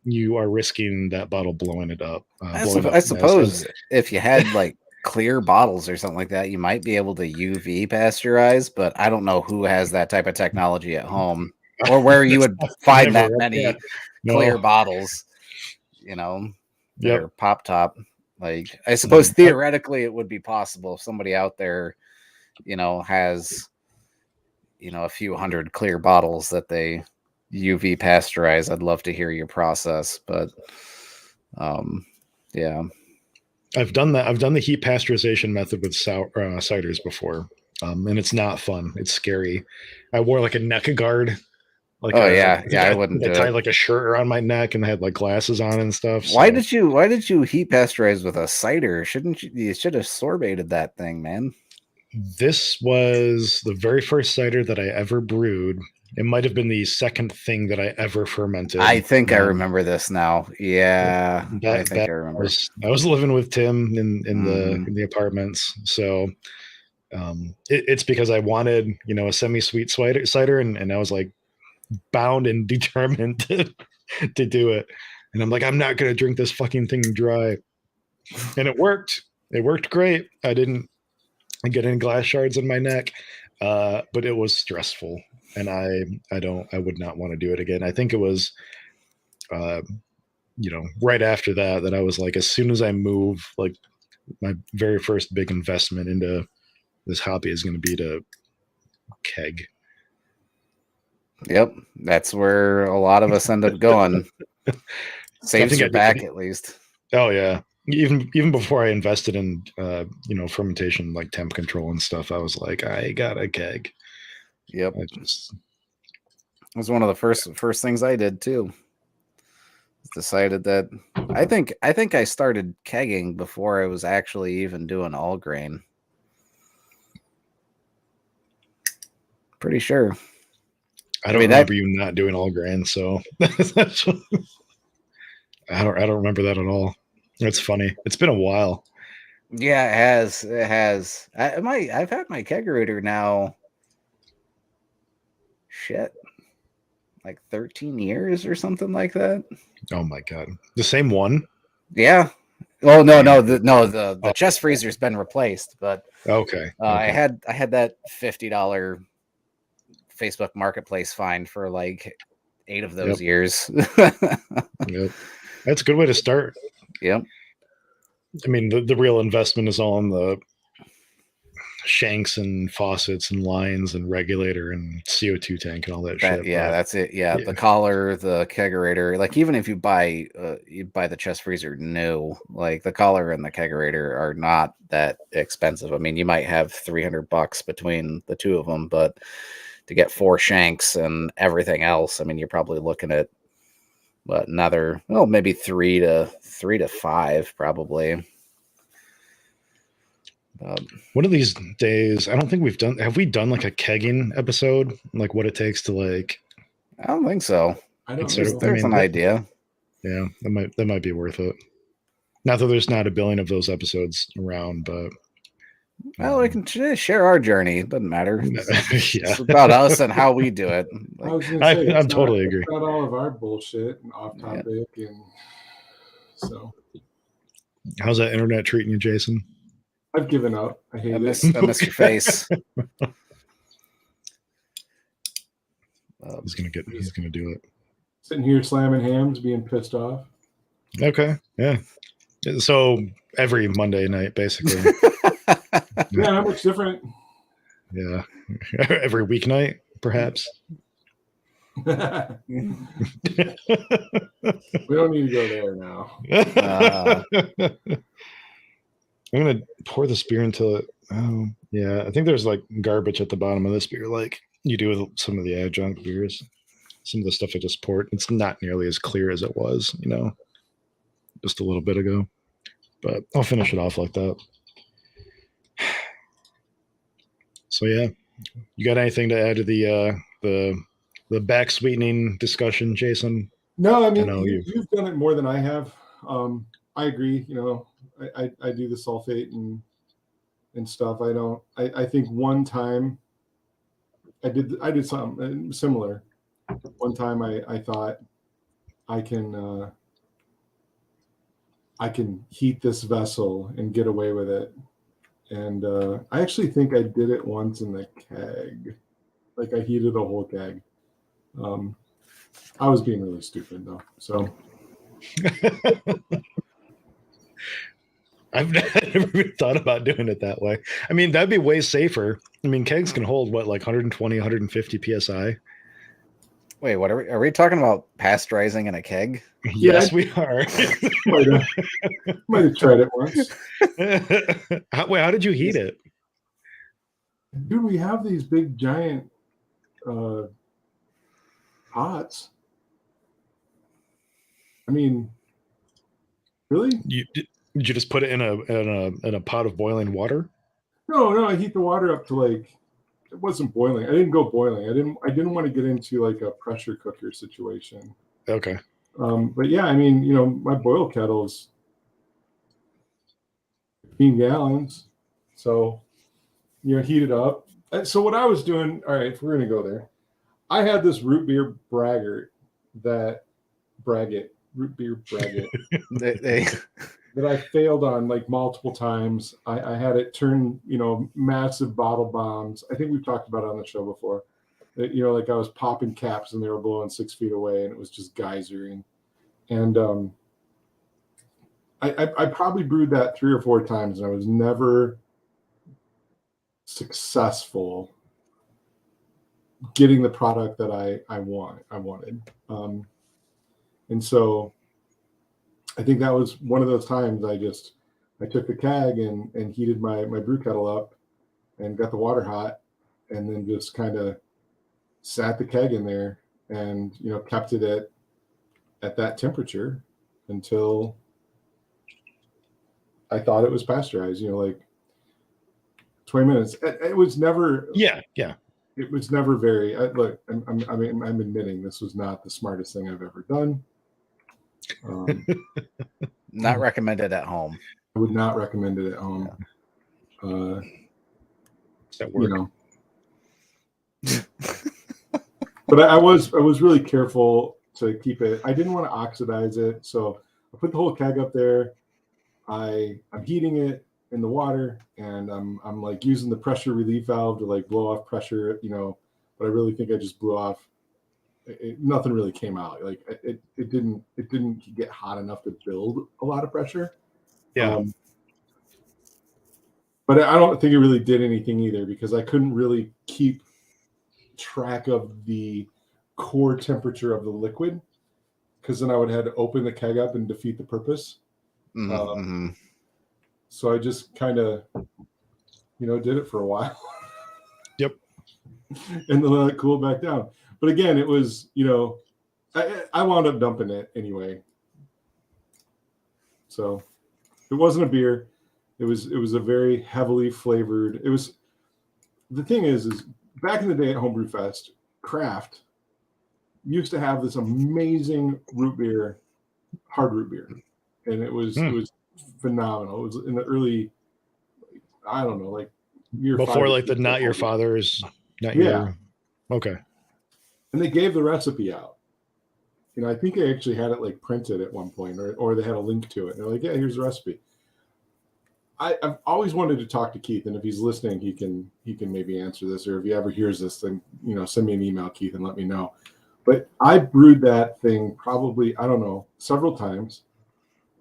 you are risking that bottle blowing it up. I suppose if you had like clear bottles or something like that, you might be able to UV pasteurize, but I don't know who has that type of technology at home or where you would find that many clear bottles, that are pop top. Like, I suppose theoretically it would be possible if somebody out there, has, a few hundred clear bottles that they UV pasteurize. I'd love to hear your process, but yeah. I've done that. I've done the heat pasteurization method with ciders before, and it's not fun. It's scary. I wore like a neck guard. I wouldn't do it. I tied like a shirt around my neck and I had like glasses on and stuff. Why did you heat pasteurize with a cider? You should have sorbated that thing, man. This was the very first cider that I ever brewed. It might have been the second thing that I ever fermented. I think I remember this now. Yeah, I remember. I was living with Tim in the apartments, so it's because I wanted a semi-sweet cider, and I was like bound and determined to do it. And I'm like, I'm not going to drink this fucking thing dry. And it worked. It worked great. I didn't get any glass shards in my neck, but it was stressful. And I would not want to do it again. I think it was, right after that I was like, as soon as I move, like my very first big investment into this hobby is going to be to keg. Yep, that's where a lot of us end up going. Saves your back at least. Oh yeah, even before I invested in fermentation, like temp control and stuff, I was like, I got a keg. Yep, it was one of the first things I did too. Decided that I think I started kegging before I was actually even doing all grain. Pretty sure. I don't remember you not doing all grain, so I don't remember that at all. It's funny. It's been a while. Yeah, it has. I've had my kegerator now. Shit, like 13 years or something like that. Oh my god, the same one? Yeah, Oh the chest freezer's been replaced, but Okay. I had that $50 Facebook Marketplace find for like 8 of those years. Yep. That's a good way to start. Yep. I mean, the real investment is all in the shanks and faucets and lines and regulator and CO2 tank and all that shit. Yeah, that's it. Yeah, the collar, the kegerator. Like even if you buy the chest freezer new, like the collar and the kegerator are not that expensive. I mean, you might have $300 between the two of them, but to get 4 shanks and everything else, I mean, you're probably looking at another, maybe 3 to 5 probably. One of these days, I don't think have we done like a kegging episode, like what it takes to like? I don't think so. I don't know. There's an idea. Yeah, that might be worth it. Not that there's not a billion of those episodes around, but well, we can share our journey. It doesn't matter. It's about us and how we do it. Like, I was gonna say, I'm totally agree. Not all of our bullshit and off topic, and so. How's that internet treating you, Jason? I've given up. I hate it. I miss your face. He's gonna do it. Sitting here slamming hams, being pissed off. Okay, yeah. So every Monday night, basically. Yeah, not much different. Yeah, every weeknight, perhaps. We don't need to go there now. I'm gonna pour this beer until it. Oh, yeah. I think there's like garbage at the bottom of this beer, like you do with some of the adjunct beers. Some of the stuff I just poured, it's not nearly as clear as it was, just a little bit ago. But I'll finish it off like that. So yeah, you got anything to add to the back sweetening discussion, Jason? No, I mean you've done it more than I have. I agree. I do the sulfate and stuff. I think one time I did something similar. One time I thought I can heat this vessel and get away with it. And I actually think I did it once in the keg. Like I heated a whole keg. I was being really stupid though. So I've never even thought about doing it that way. I mean, that'd be way safer. I mean, kegs can hold what, like 120, 150 PSI. Wait, what are we talking about? Pasteurizing in a keg? Yes, we are. Might have tried it once. How did you heat it? Dude, we have these big giant pots. I mean, really? Did you just put it in a pot of boiling water? No, I heat the water up to like, it wasn't boiling. I didn't go boiling. I didn't want to get into like a pressure cooker situation. Okay. But yeah, I mean, my boil kettle's 15 gallons. So, heat it up. So what I was doing, all right, if we're going to go there, I had this root beer braggot that I failed on like multiple times. I had it turn, massive bottle bombs. I think we've talked about it on the show before. Like I was popping caps and they were blowing 6 feet away and it was just geysering. And I probably brewed that 3 or 4 times and I was never successful getting the product that I wanted. And so I think that was one of those times I took the keg and heated my brew kettle up and got the water hot and then just kind of sat the keg in there and, kept it at that temperature until I thought it was pasteurized, like 20 minutes. It was never. Yeah. It was never very. Look, I'm admitting this was not the smartest thing I've ever done. Not recommended at home. I would not recommend it at home. Does that work? But I was really careful to keep it. I didn't want to oxidize it, so I put the whole keg up there. I'm heating it in the water, and I'm like using the pressure relief valve to like blow off pressure, but I really think I just blew off. Nothing really came out. Like it didn't get hot enough to build a lot of pressure. Yeah. But I don't think it really did anything either, because I couldn't really keep track of the core temperature of the liquid, because then I would have to open the keg up and defeat the purpose. Mm-hmm. So I just kind of, did it for a while. Yep. And then let it cool back down. But again, it was, I wound up dumping it anyway. So it wasn't a beer. It was a very heavily flavored. It was, the thing is back in the day at Homebrew Fest, craft used to have this amazing root beer, hard root beer, and it was phenomenal. It was in the early, I don't know, like year before 5 like the not your father's, not yeah. your. Okay. And they gave the recipe out. I think I actually had it like printed at one point, or they had a link to it. And they're like, yeah, here's the recipe. I've always wanted to talk to Keith, and if he's listening, he can maybe answer this, or if he ever hears this, then send me an email, Keith, and let me know. But I brewed that thing probably, I don't know, several times.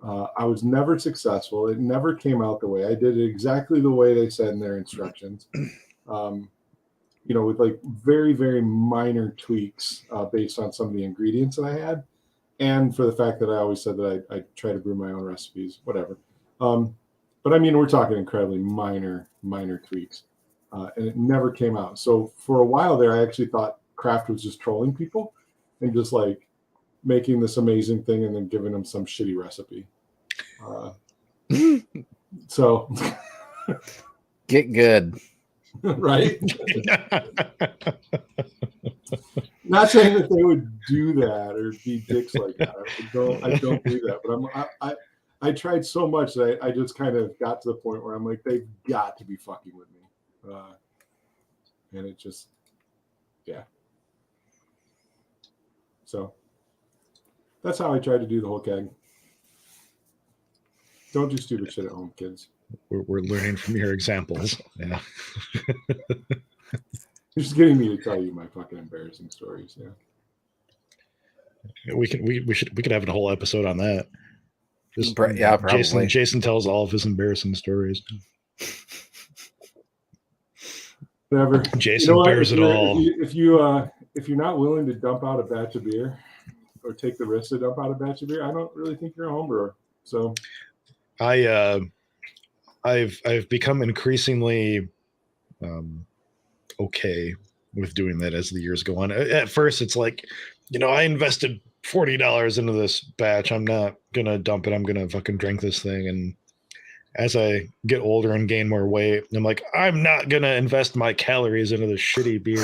I was never successful. It never came out the way I did it exactly the way they said in their instructions. With like very, very minor tweaks based on some of the ingredients that I had, and for the fact that I always said that I try to brew my own recipes, whatever. But I mean, we're talking incredibly minor tweaks, and it never came out. So for a while there, I actually thought craft was just trolling people and just like making this amazing thing and then giving them some shitty recipe. So get good. Right? Not saying that they would do that or be dicks like that. I don't do that. But I tried so much that I just kind of got to the point where I'm like, they've got to be fucking with me. And it just, yeah. So that's how I tried to do the whole keg. Don't do stupid shit at home, kids. We're learning from your examples. Yeah. You're just getting me to tell you my fucking embarrassing stories. Yeah. We could have a whole episode on that. Just, yeah, probably. Jason tells all of his embarrassing stories. Whatever. Jason bears it all. If you're not willing to dump out a batch of beer, or take the risk to dump out a batch of beer, I don't really think you're a home brewer. So, I've become increasingly okay with doing that as the years go on. At first, it's like, I invested $40 into this batch. I'm not gonna dump it. I'm gonna fucking drink this thing. And as I get older and gain more weight, I'm like, I'm not gonna invest my calories into this shitty beer.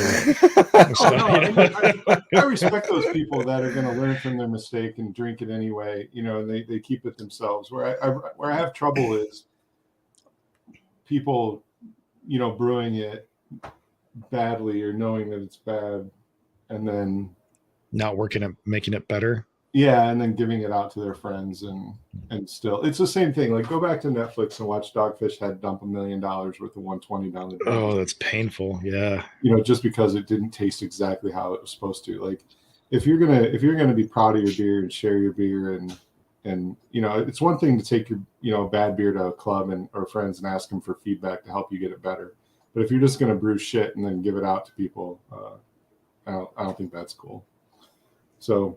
I respect those people that are gonna learn from their mistake and drink it anyway. They keep it themselves. Where I have trouble is people, brewing it badly or knowing that it's bad, and then not working at making it better. Yeah, and then giving it out to their friends, and still, it's the same thing. Like, go back to Netflix and watch Dogfish Head dump $1 million worth of 120 down the drain. Oh, that's painful. Yeah, just because it didn't taste exactly how it was supposed to. Like, if you're gonna be proud of your beer and share your beer, and it's one thing to take your bad beer to a club or friends and ask them for feedback to help you get it better. But if you're just gonna brew shit and then give it out to people, I don't think that's cool. So.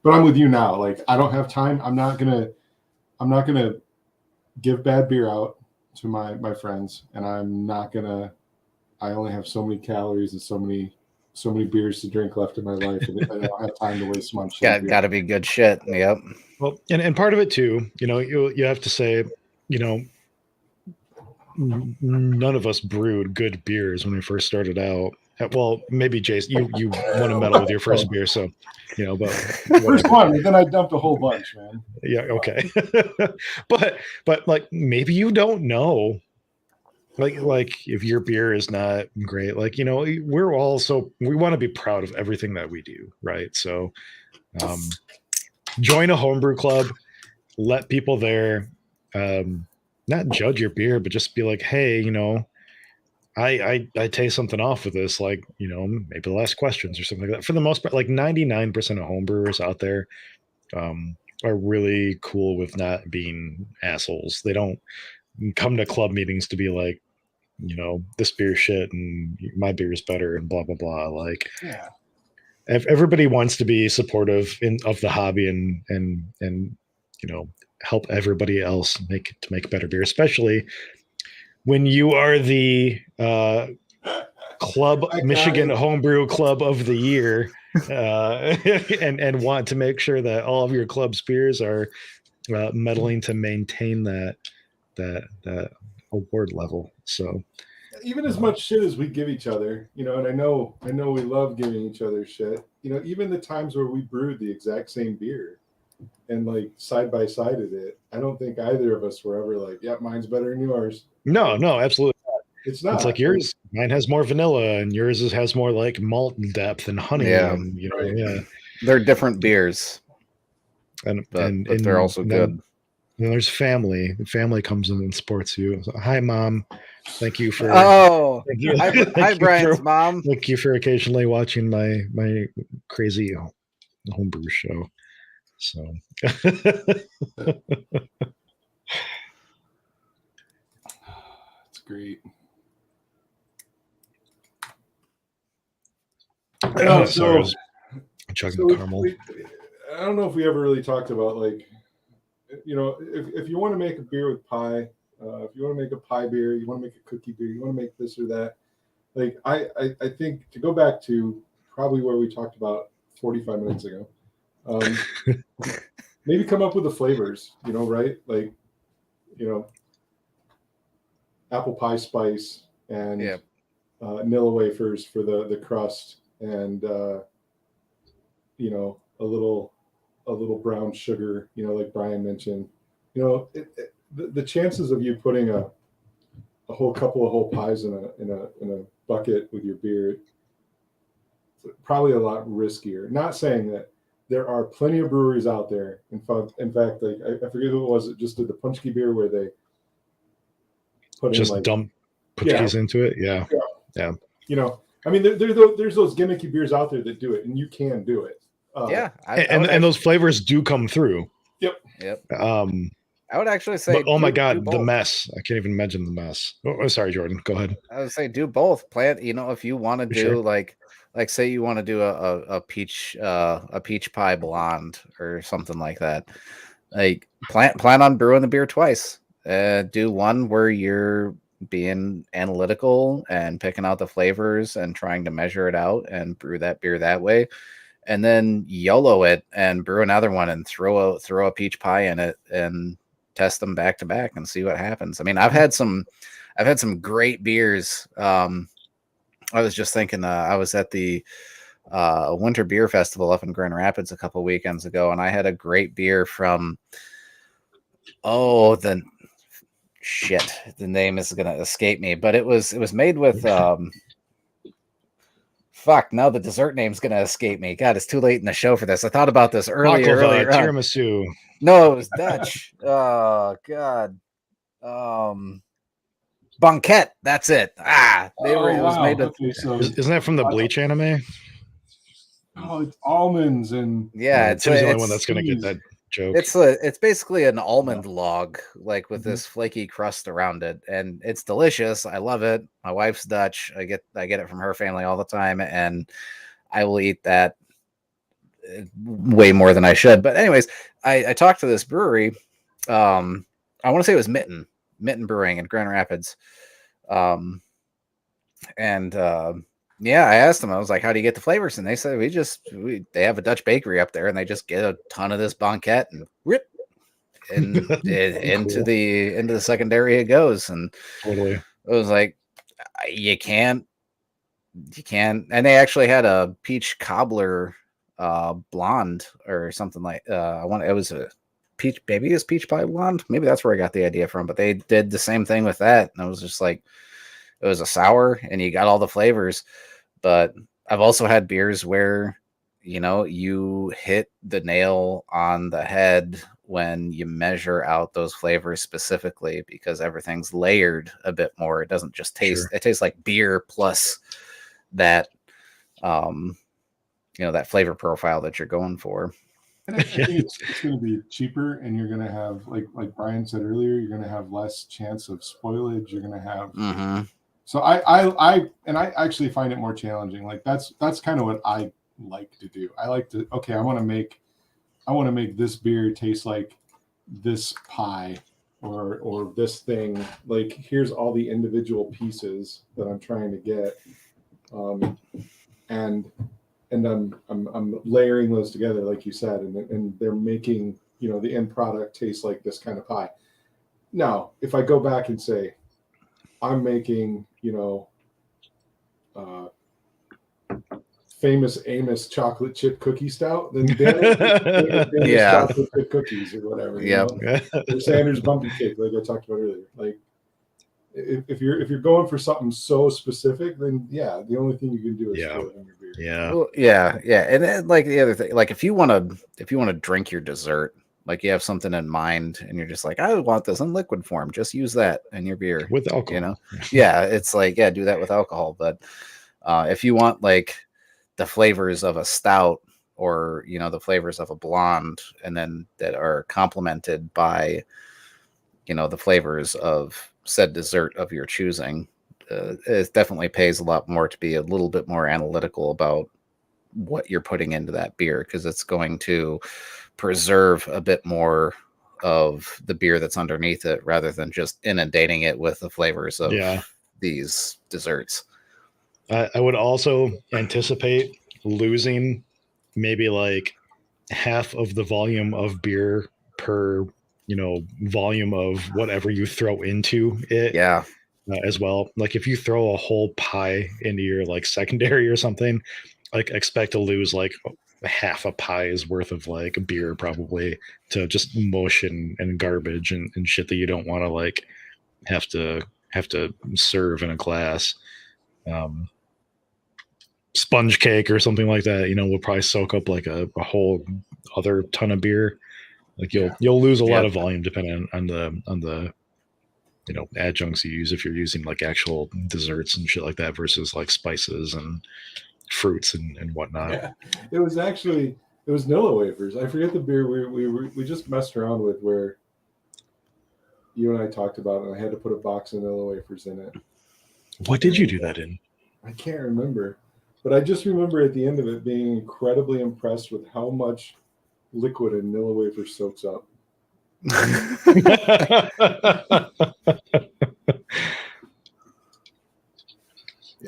But I'm with you now. Like, I don't have time. I'm not gonna give bad beer out to my friends, and I only have so many calories and so many beers to drink left in my life, and I don't have time to waste my shit. Got to be good shit. Yep. Well, and part of it too, you have to say, none of us brewed good beers when we first started out. Well, maybe Jason, you won a medal with your first beer, so but first one, and then I dumped a whole bunch, man. Yeah, okay. but like, maybe you don't know, like if your beer is not great, like we're also, we want to be proud of everything that we do, right? So join a homebrew club, let people there not judge your beer, but just be like, hey, I taste something off with this, like, maybe the last questions or something like that. For the most part, like 99% of homebrewers out there are really cool with not being assholes. They don't come to club meetings to be like, this beer shit and my beer is better and blah blah blah. Like, Yeah. Everybody wants to be supportive of the hobby and help everybody else make better beer, especially when you are the Michigan Homebrew Club of the Year, and want to make sure that all of your club's beers are meddling to maintain that award level. So even as much shit as we give each other, and I know we love giving each other shit, even the times where we brewed the exact same beer and like side by side of it, I don't think either of us were ever like, yeah, mine's better than yours. No, absolutely not. It's not. It's like mine has more vanilla and yours has more like malt depth and honey. Yeah. And, Right. yeah. They're different beers. But they're also good. Then there's family. Family comes in and supports you. So, hi, Mom. Thank you for. Hi, Brian's mom. Thank you for occasionally watching my crazy homebrew show. So. It's great. Chugging caramel. I don't know if we ever really talked about, like, if you want to make a beer with pie, if you want to make a pie beer, you want to make a cookie beer, you want to make this or that. Like, I think to go back to probably where we talked about 45 minutes ago, maybe come up with the flavors, right? Like, apple pie spice and Nilla wafers for the crust, and a little brown sugar, like Brian mentioned. The chances of you putting a couple of whole pies in a bucket with your beer, probably a lot riskier. Not saying that there are plenty of breweries out there. In fact, like I forget who it was that just did the Punchki beer where they put just in, like, dump Punchkis into it. Yeah. I mean, there's those gimmicky beers out there that do it, and you can do it. And those flavors do come through. Yep. I would actually say, oh my God, the mess. I can't even imagine the mess. Oh, sorry, Jordan. Go ahead. I would say do both. Plant, if you want to do sure. like say you want to do a peach pie blonde or something like that. Like plan on brewing the beer twice. Do one where you're being analytical and picking out the flavors and trying to measure it out and brew that beer that way. And then YOLO it and brew another one and throw a peach pie in it and test them back to back and see what happens. I mean, I've had some great beers. I was just thinking, I was at the Winter Beer Festival up in Grand Rapids a couple weekends ago, and I had a great beer from the name is gonna escape me, but it was made with now the dessert name's gonna escape me. God, it's too late in the show for this. I thought about this earlier. Tiramisu. No, it was Dutch. Oh God. Banquet. That's it. It was made with. Okay, so isn't that from the Bleach anime? Oh, it's almonds and it's the only one that's gonna get that joke. It's basically an almond log, like with this flaky crust around it, and it's delicious. I love it. My wife's Dutch. I get it from her family all the time, and I will eat that way more than I should. But anyways, I talked to this brewery. I want to say it was Mitten Brewing in Grand Rapids. I asked them, I was like, how do you get the flavors? And they said, they have a Dutch bakery up there and they just get a ton of this banquet and rip and into the secondary it goes. And totally, it was like, you can't. And they actually had a peach cobbler blonde or something like, it was a peach pie blonde. Maybe that's where I got the idea from, but they did the same thing with that. And I was just like, it was a sour and you got all the flavors. But I've also had beers where, you hit the nail on the head when you measure out those flavors specifically, because everything's layered a bit more. It doesn't just taste, it tastes like beer plus that, that flavor profile that you're going for. And I think it's going to be cheaper, and you're going to have, like Brian said earlier, you're going to have less chance of spoilage. You're going to have. Mm-hmm. So I actually find it more challenging. Like that's kind of what I like to do. I like to, okay, I want to make this beer taste like this pie or this thing. Like, here's all the individual pieces that I'm trying to get, and I'm layering those together, like you said, and they're making, the end product taste like this kind of pie. Now, if I go back and say I'm making, famous Amos chocolate chip cookie stout, then chocolate chip cookies or whatever. Or Sanders bumpy cake, like I talked about earlier. Like, if you're going for something so specific, then the only thing you can do is pour it on your beer. And then, like, the other thing, like, if you want to drink your dessert, like you have something in mind and you're just like, I want this in liquid form, just use that in your beer with alcohol. It's like, do that with alcohol. But if you want like the flavors of a stout or the flavors of a blonde, and then that are complemented by the flavors of said dessert of your choosing, it definitely pays a lot more to be a little bit more analytical about what you're putting into that beer, because it's going to preserve a bit more of the beer that's underneath it rather than just inundating it with the flavors of these desserts. I would also anticipate losing maybe like half of the volume of beer per volume of whatever you throw into it. As well. Like, if you throw a whole pie into your like secondary or something, like expect to lose like half a pie's worth of like beer probably to just mush and garbage and shit that you don't want to like have to serve in a glass. Sponge cake or something like that, will probably soak up like a whole other ton of beer. Like you'll lose a lot of volume depending on the adjuncts you use, if you're using like actual desserts and shit like that versus like spices and fruits and whatnot. Yeah. It was Nilla wafers. I forget the beer we just messed around with, where you and I talked about it, and I had to put a box of Nilla wafers in it. What did you do that in? I can't remember, but I just remember at the end of it being incredibly impressed with how much liquid a Nilla wafer soaks up.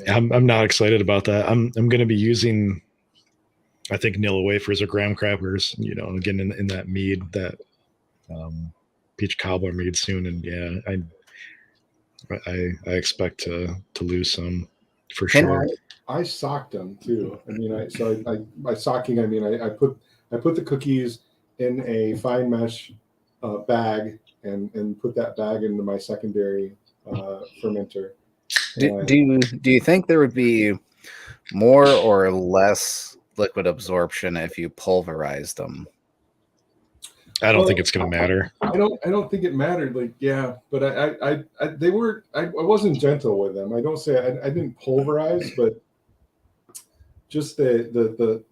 I'm not excited about that. I'm going to be using, I think, Nilla wafers or graham crackers, again in that mead, that peach cobbler mead soon, and I expect to lose some for sure. I socked them too. I mean, by socking I mean I put the cookies in a fine mesh bag and put that bag into my secondary fermenter. Do you think there would be more or less liquid absorption if you pulverized them? I don't think it's going to matter. I don't think it mattered. Like, but I wasn't gentle with them. I don't say I didn't pulverize, but just the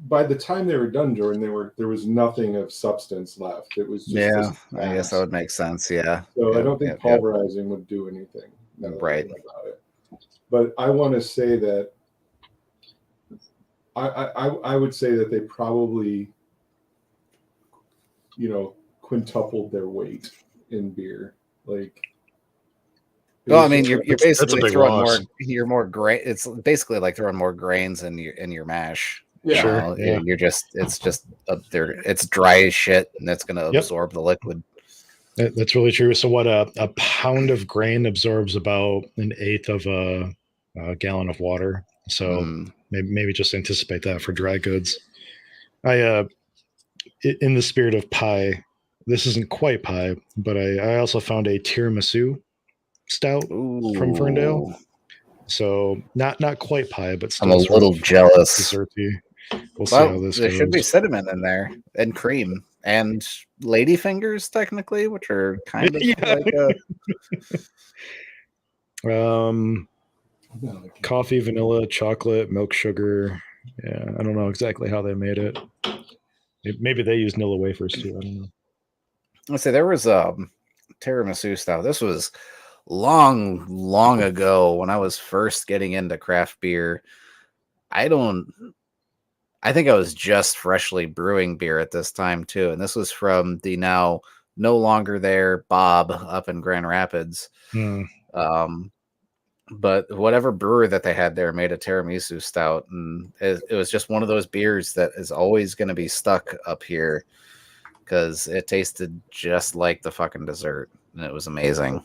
by the time they were done, Jordan, there was nothing of substance left. It was just I guess that would make sense. Yeah. So I don't think pulverizing would do anything. Right. About it. But I want to say that I would say that they probably quintupled their weight in beer. Like, well, I mean, you're basically throwing more grain. It's basically like throwing more grains in your mash. Yeah, You're just up there. It's dry as shit, and it's going to absorb the liquid. That's really true. So, what a pound of grain absorbs about an eighth of a gallon of water. So maybe just anticipate that for dry goods. In the spirit of pie, this isn't quite pie, but I also found a tiramisu stout from Ferndale. So not quite pie, but still I'm a little jealous. Desserty. We'll see Well, how this there goes. should be cinnamon in there and cream. and ladyfingers, technically, which are kind of Yeah. like Coffee, vanilla, chocolate, milk, sugar. Yeah, I don't know exactly how they made it. Maybe they used Nilla wafers too. I don't know. let's say there was tiramisu style. This was long ago when I was first getting into craft beer. I think I was just freshly brewing beer at this time too, and this was from the now no longer there Bob up in Grand Rapids. But whatever brewer that they had there made a tiramisu stout, and it was just one of those beers that is always going to be stuck up here because it tasted just like the fucking dessert, and it was amazing.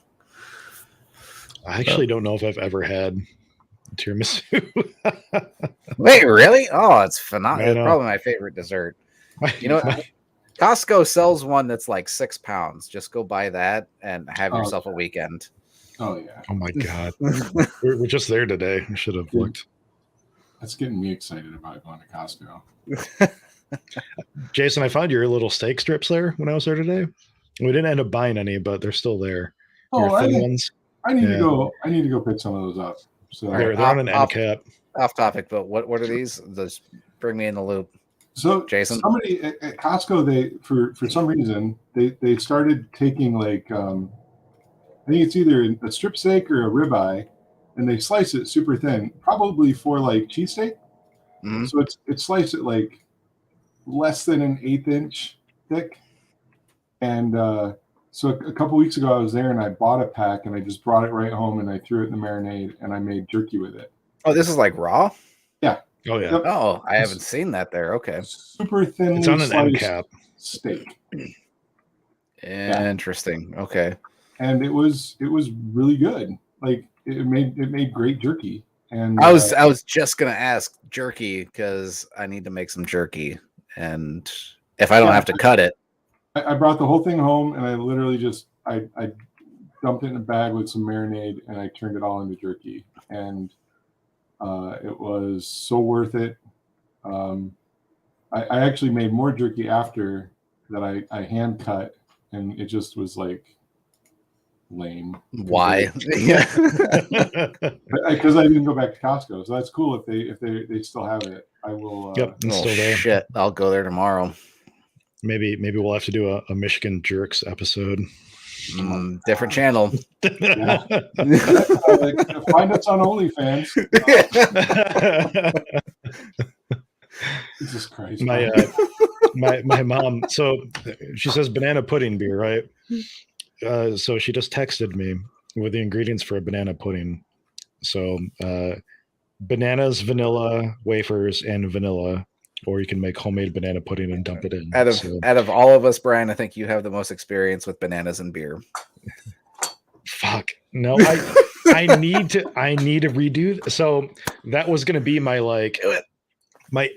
I actually don't know if I've ever had tiramisu. Wait, really? Oh, it's phenomenal. I It's know. probably my favorite dessert. You know what? Costco sells one that's like 6 pounds. Just go buy that and have yourself a weekend. Oh yeah. Oh my god. We're just there today. I should have looked. That's getting me excited about going to Costco. Jason, I found your little steak strips there when I was there today. We didn't end up buying any, but they're still there. Oh, Your thin ones. I need to go. I need to go pick some of those up. So they're on an end cap. Off topic, but what are these? Just bring me in the loop. So Jason, somebody at Costco, they for some reason they started taking like I think it's either a strip steak or a ribeye, and they slice it super thin, probably for like cheesesteak. Mm-hmm. So it's sliced at like less than an 1/8 inch thick. And so a couple weeks ago, I was there and I bought a pack and I just brought it right home and I threw it in the marinade and I made jerky with it. Oh, this is like raw? Yeah. Oh yeah. Yep. Oh, I haven't seen that there. Okay. Super thin. It's on an end cap steak. Interesting. Yeah. Okay. And it was really good. Like it made great jerky. And I was just gonna ask jerky because I need to make some jerky, and if I don't have to cut it, I brought the whole thing home and I literally just I dumped it in a bag with some marinade and I turned it all into jerky, and it was so worth it. I actually made more jerky after that. I hand cut, and it just was like lame. Why? Because I didn't go back to Costco, so that's cool. If they still have it, I will. Yep, it's still there. Shit, I'll go there tomorrow. Maybe we'll have to do a Michigan Jerks episode. Different channel. Yeah. Find us on OnlyFans. Jesus Christ. My mom, so she says banana pudding beer, right? So she just texted me with the ingredients for a banana pudding. So bananas, vanilla, wafers, and vanilla. Or you can make homemade banana pudding and dump it in. Out of all of us, Brian, I think you have the most experience with bananas and beer. Fuck. No, I need to redo. So that was gonna be my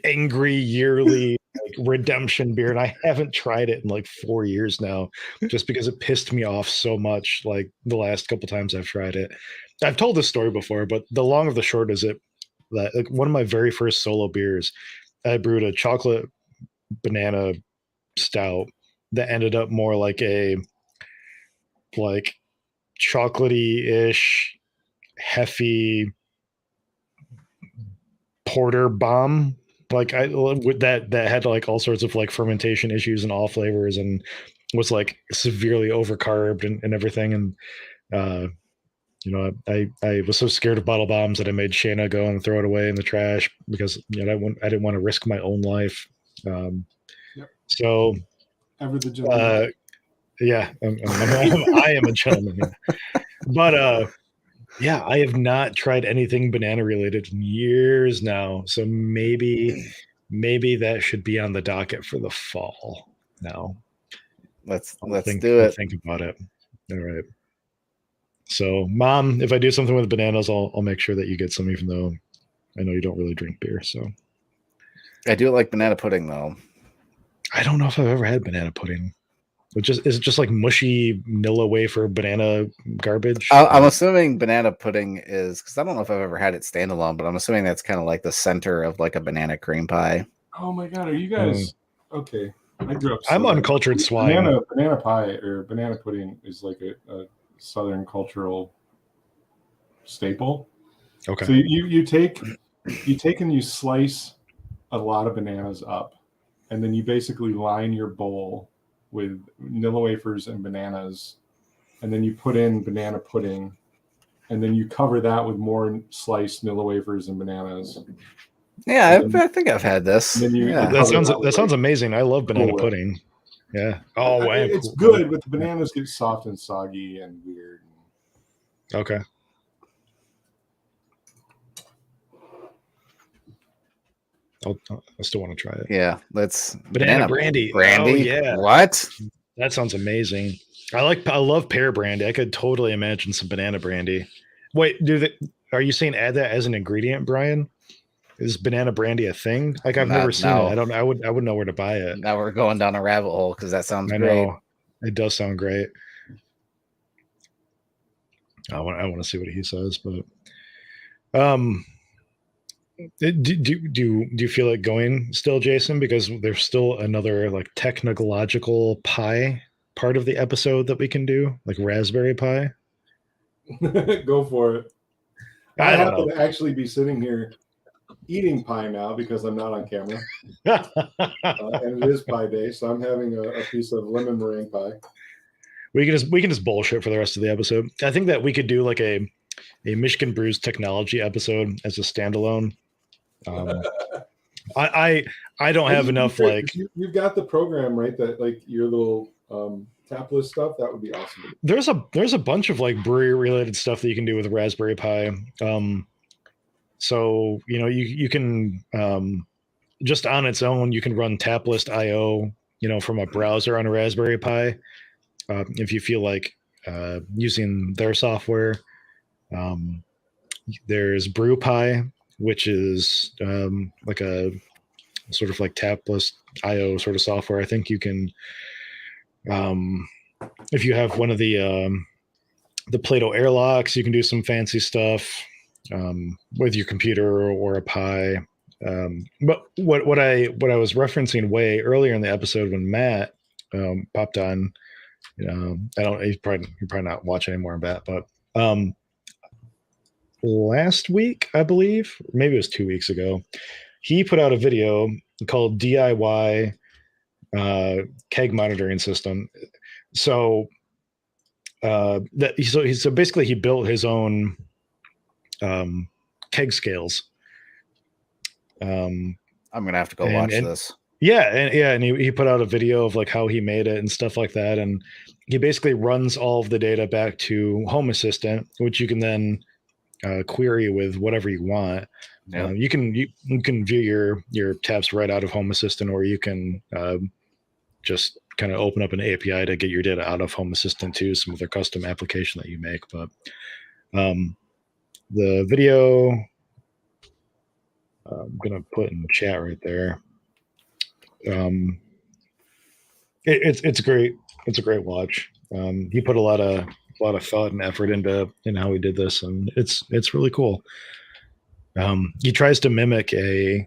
angry yearly redemption beer, and I haven't tried it in like 4 years now, just because it pissed me off so much. Like the last couple times I've tried it, I've told this story before, but the long of the short is that one of my very first solo beers, I brewed a chocolate banana stout that ended up more like a chocolatey-ish, heffy porter bomb. That had like all sorts of like fermentation issues and all flavors, and was like severely overcarbed and everything. And I was so scared of bottle bombs that I made Shayna go and throw it away in the trash because I didn't want to risk my own life. So ever the gentleman. Yeah, I am a gentleman. Yeah. But I have not tried anything banana related in years now. So maybe that should be on the docket for the fall. Now, let's do it. Think about it. All right. So, Mom, if I do something with bananas, I'll make sure that you get some, even though I know you don't really drink beer. So, I do like banana pudding, though. I don't know if I've ever had banana pudding. Is it just like mushy Nilla wafer banana garbage? I'm assuming banana pudding is, because I don't know if I've ever had it standalone, but I'm assuming that's kind of like the center of like a banana cream pie. Oh my God, are you guys okay? I grew up. I'm Southern. uncultured swine. Banana pie or banana pudding is like a Southern cultural staple. Okay. So you take and you slice a lot of bananas up, and then you basically line your bowl with Nilla wafers and bananas, and then you put in banana pudding, and then you cover that with more sliced Nilla wafers and bananas. Yeah, I think I've had this. And then you Yeah. That sounds amazing. I love banana Cool Whip. pudding. Yeah. Oh, wow. It's Cool. good, but the bananas get soft and soggy and weird. Okay. I still want to try it. Yeah, let's Banana brandy. Brandy? Oh, yeah. What? That sounds amazing. I love pear brandy. I could totally imagine some banana brandy. Wait, are you saying add that as an ingredient, Brian? Is banana brandy a thing? Like I've never seen it. I wouldn't know where to buy it. Now we're going down a rabbit hole because that sounds great. Know. It does sound great. I want to see what he says, but do you feel it going still, Jason? Because there's still another like technological pie part of the episode that we can do, like raspberry pie. Go for it. I happen to actually be sitting here eating pie now because I'm not on camera, and it is pie day, so I'm having a piece of lemon meringue pie. We can just bullshit for the rest of the episode. I think that we could do like a Michigan Brews technology episode as a standalone. I don't have enough like you've got the program right that like your little tap list stuff. That would be awesome. There's a bunch of like brewery related stuff that you can do with Raspberry Pi. So you can just on its own you can run taplist.io from a browser on a Raspberry Pi if you feel like using their software. There's BrewPi, which is like a sort of like taplist.io sort of software. I think you can if you have one of the Play-Doh airlocks, you can do some fancy stuff with your computer or a Pi. But what I was referencing way earlier in the episode when Matt popped on, you're probably not watching anymore, Matt, but last week, I believe, maybe it was 2 weeks ago, he put out a video called DIY keg monitoring system. So basically he built his own keg scales. I'm gonna have to go watch this. And he put out a video of like how he made it and stuff like that, and he basically runs all of the data back to Home Assistant, which you can then query with whatever you want. Yeah. You can view your taps right out of Home Assistant, or you can just kind of open up an API to get your data out of Home Assistant to some of their custom application that you make. But the video I'm gonna put in the chat right there. It's great. It's a great watch. He put a lot of thought and effort in how he did this, and it's really cool. He tries to mimic a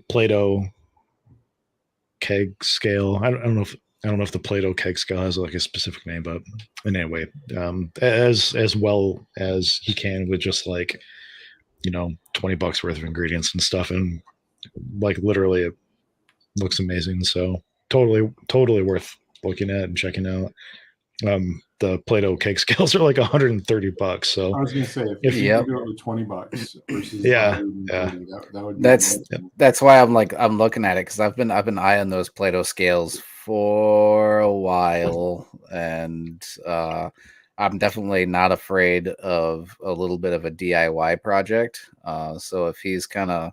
Play-Doh keg scale. I don't know if the Play-Doh keg scale has like a specific name, but anyway, as well as he can with just like $20 worth of ingredients and stuff, and like literally it looks amazing. So totally worth looking at and checking out. The Play-Doh cake scales are like $130. So I was gonna say if you do it with $20 versus that would be that's why I'm looking at it, because I've been eyeing those Play-Doh scales for a while, and I'm definitely not afraid of a little bit of a DIY project. So if he's kind of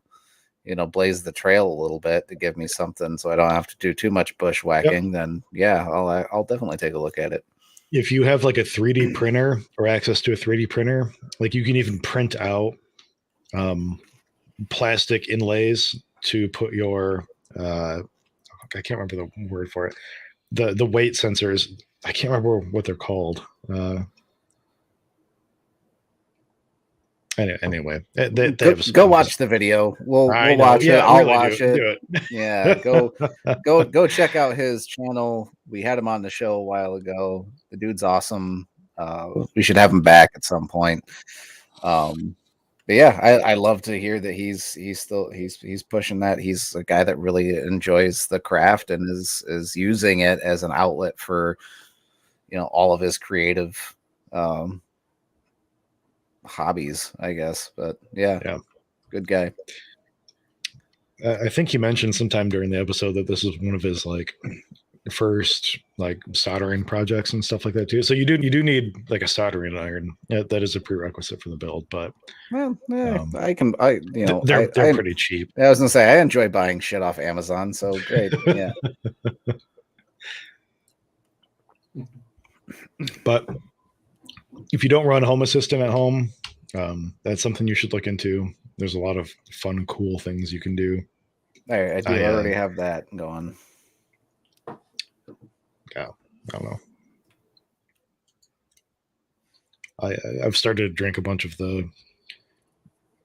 blaze the trail a little bit to give me something so I don't have to do too much bushwhacking, then yeah, I'll definitely take a look at it. If you have like a 3D printer or access to a 3D printer, like you can even print out plastic inlays to put your I can't remember the word for it. The weight sensors. I can't remember what they're called. Anyway, they Go, have a go spin-off. watch the video. We'll I know. watch it. Yeah, I'll really watch it. Do it. Yeah, go check out his channel. We had him on the show a while ago. The dude's awesome. We should have him back at some point. But yeah, I love to hear that he's pushing that. He's a guy that really enjoys the craft and is using it as an outlet for, you know, all of his creative hobbies, I guess. But yeah, good guy. I think he mentioned sometime during the episode that this was one of his like first like soldering projects and stuff like that too. So you do need like a soldering iron. That is a prerequisite for the build. But well, yeah, they're pretty cheap. I was gonna say I enjoy buying shit off Amazon, so great. Yeah. But if you don't run Home Assistant at home, that's something you should look into. There's a lot of fun, cool things you can do. I already have that going. Yeah, I don't know. I've started to drink a bunch of the.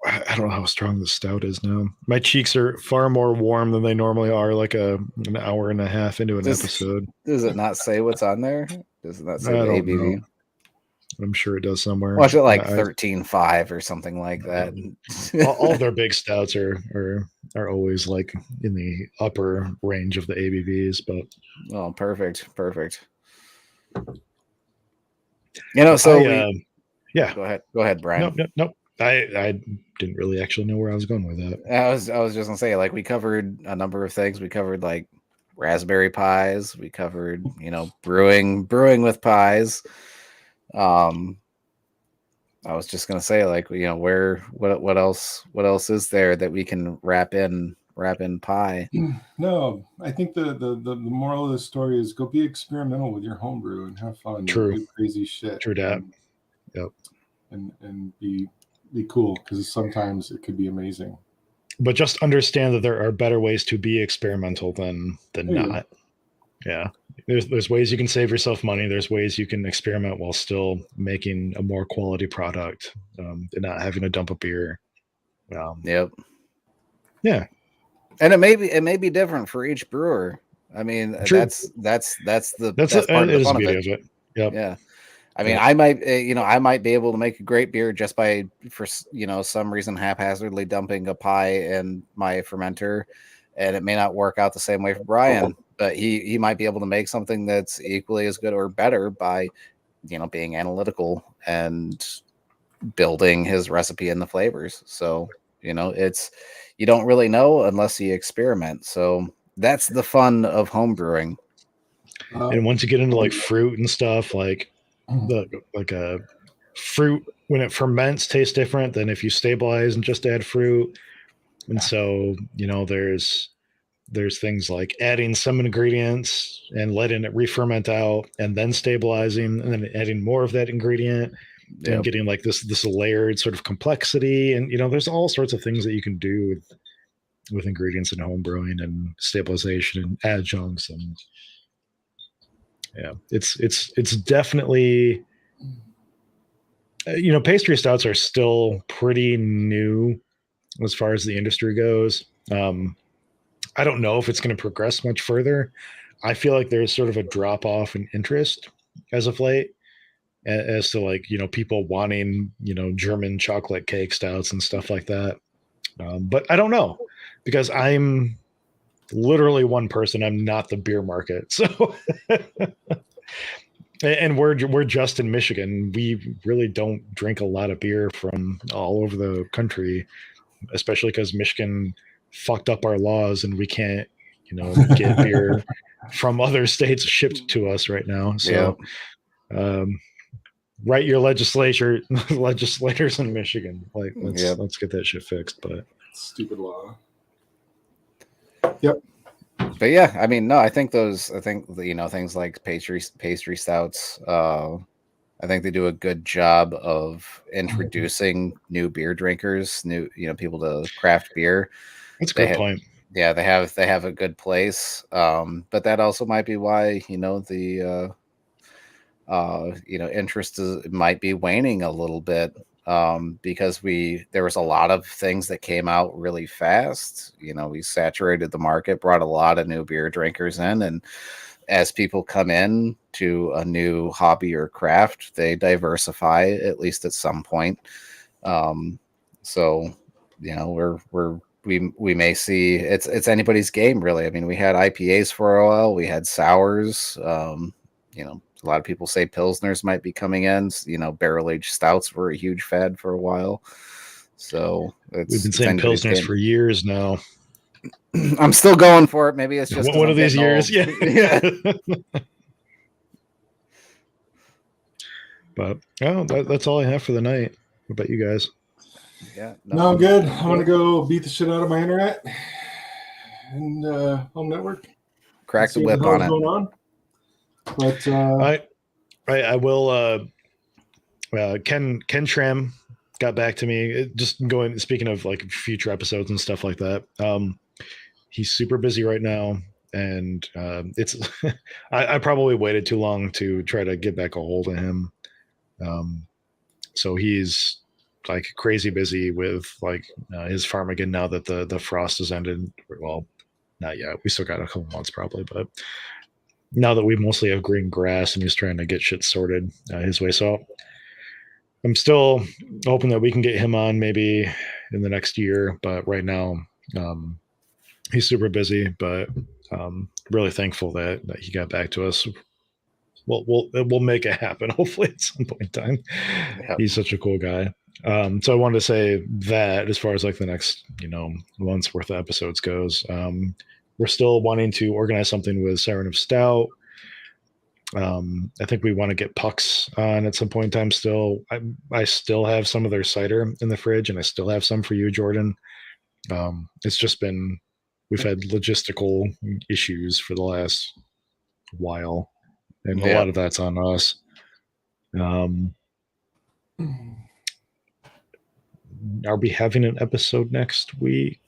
I don't know how strong the stout is now. My cheeks are far more warm than they normally are. Like an hour and a half into an episode. Does it not say what's on there? Does it not say the ABV? Know. I'm sure it does somewhere. Watch it like 13.5 or something like that. All their big stouts are always like in the upper range of the ABVs, but perfect. You know, so yeah. Go ahead, Brian. Nope. I didn't really actually know where I was going with that. I was just gonna say, like, we covered a number of things. We covered like raspberry pies. We covered, you know, brewing with pies. I was just gonna say, like, you know, what else is there that we can wrap in pie? No, I think the moral of the story is go be experimental with your homebrew and have fun. True. And do crazy shit. True that. Yep. And be cool, because sometimes it could be amazing. But just understand that there are better ways to be experimental than not. Yeah. There's ways you can save yourself money. There's ways you can experiment while still making a more quality product, and not having to dump a beer. Yep. Yeah. And it may be different for each brewer. I mean, True. that's the that's part of the fun of it. Yep. Yeah. I mean, I might be able to make a great beer just by, for some reason, haphazardly dumping a pie in my fermenter, and it may not work out the same way for Brian, but he might be able to make something that's equally as good or better by, being analytical and building his recipe and the flavors. So, it's, you don't really know unless you experiment. So that's the fun of home brewing. And once you get into like fruit and stuff, like a fruit when it ferments tastes different than if you stabilize and just add fruit. And so, there's things like adding some ingredients and letting it re-ferment out and then stabilizing and then adding more of that ingredient and getting like this layered sort of complexity. And, there's all sorts of things that you can do with ingredients in home brewing and stabilization and adjuncts. And yeah, it's definitely, pastry stouts are still pretty new as far as the industry goes. I don't know if it's going to progress much further. I feel like there's sort of a drop off in interest as of late, as to like, people wanting, German chocolate cake stouts and stuff like that. But I don't know, because I'm literally one person. I'm not the beer market. So, and we're just in Michigan. We really don't drink a lot of beer from all over the country, especially because Michigan fucked up our laws and we can't, get beer from other states shipped to us right now. So, write your legislators in Michigan. Like, let's get that shit fixed. But stupid law. Yep. But yeah, I mean, no, I think things like pastry stouts, I think they do a good job of introducing new beer drinkers, people to craft beer. That's a good point. Yeah, they have a good place. But that also might be why, the interest might be waning a little bit. because there was a lot of things that came out really fast. We saturated the market, brought a lot of new beer drinkers in, and as people come in to a new hobby or craft, they diversify at least at some point. So we may see it's anybody's game, really. I mean, we had IPAs for a while, we had sours. A lot of people say pilsners might be coming in. Barrel aged stouts were a huge fad for a while. So we've been saying pilsners for years now. I'm still going for it. Maybe it's just one of these years. Old. Yeah. But that's all I have for the night. What about you guys? Yeah. No, I'm good. I'm gonna go beat the shit out of my internet and home network. Crack the whip on it. Going on. But I will. Ken Tram got back to me. Speaking of like future episodes and stuff like that. He's super busy right now, and it's. I probably waited too long to try to get back a hold of him. So he's like crazy busy with like his farm again now that the frost has ended. Well, not yet. We still got a couple months probably, but now that we mostly have green grass, and he's trying to get shit sorted his way. So I'm still hoping that we can get him on maybe in the next year, but right now he's super busy, but really thankful that he got back to us. We'll make it happen hopefully at some point in time. Yep. He's such a cool guy. So I wanted to say that as far as like the next, month's worth of episodes goes, we're still wanting to organize something with Siren of Stout. I think we want to get Pucks on at some point in time still. I still have some of their cider in the fridge, and I still have some for you, Jordan. It's just been, we've had logistical issues for the last while, and a lot of that's on us. Are we having an episode next week?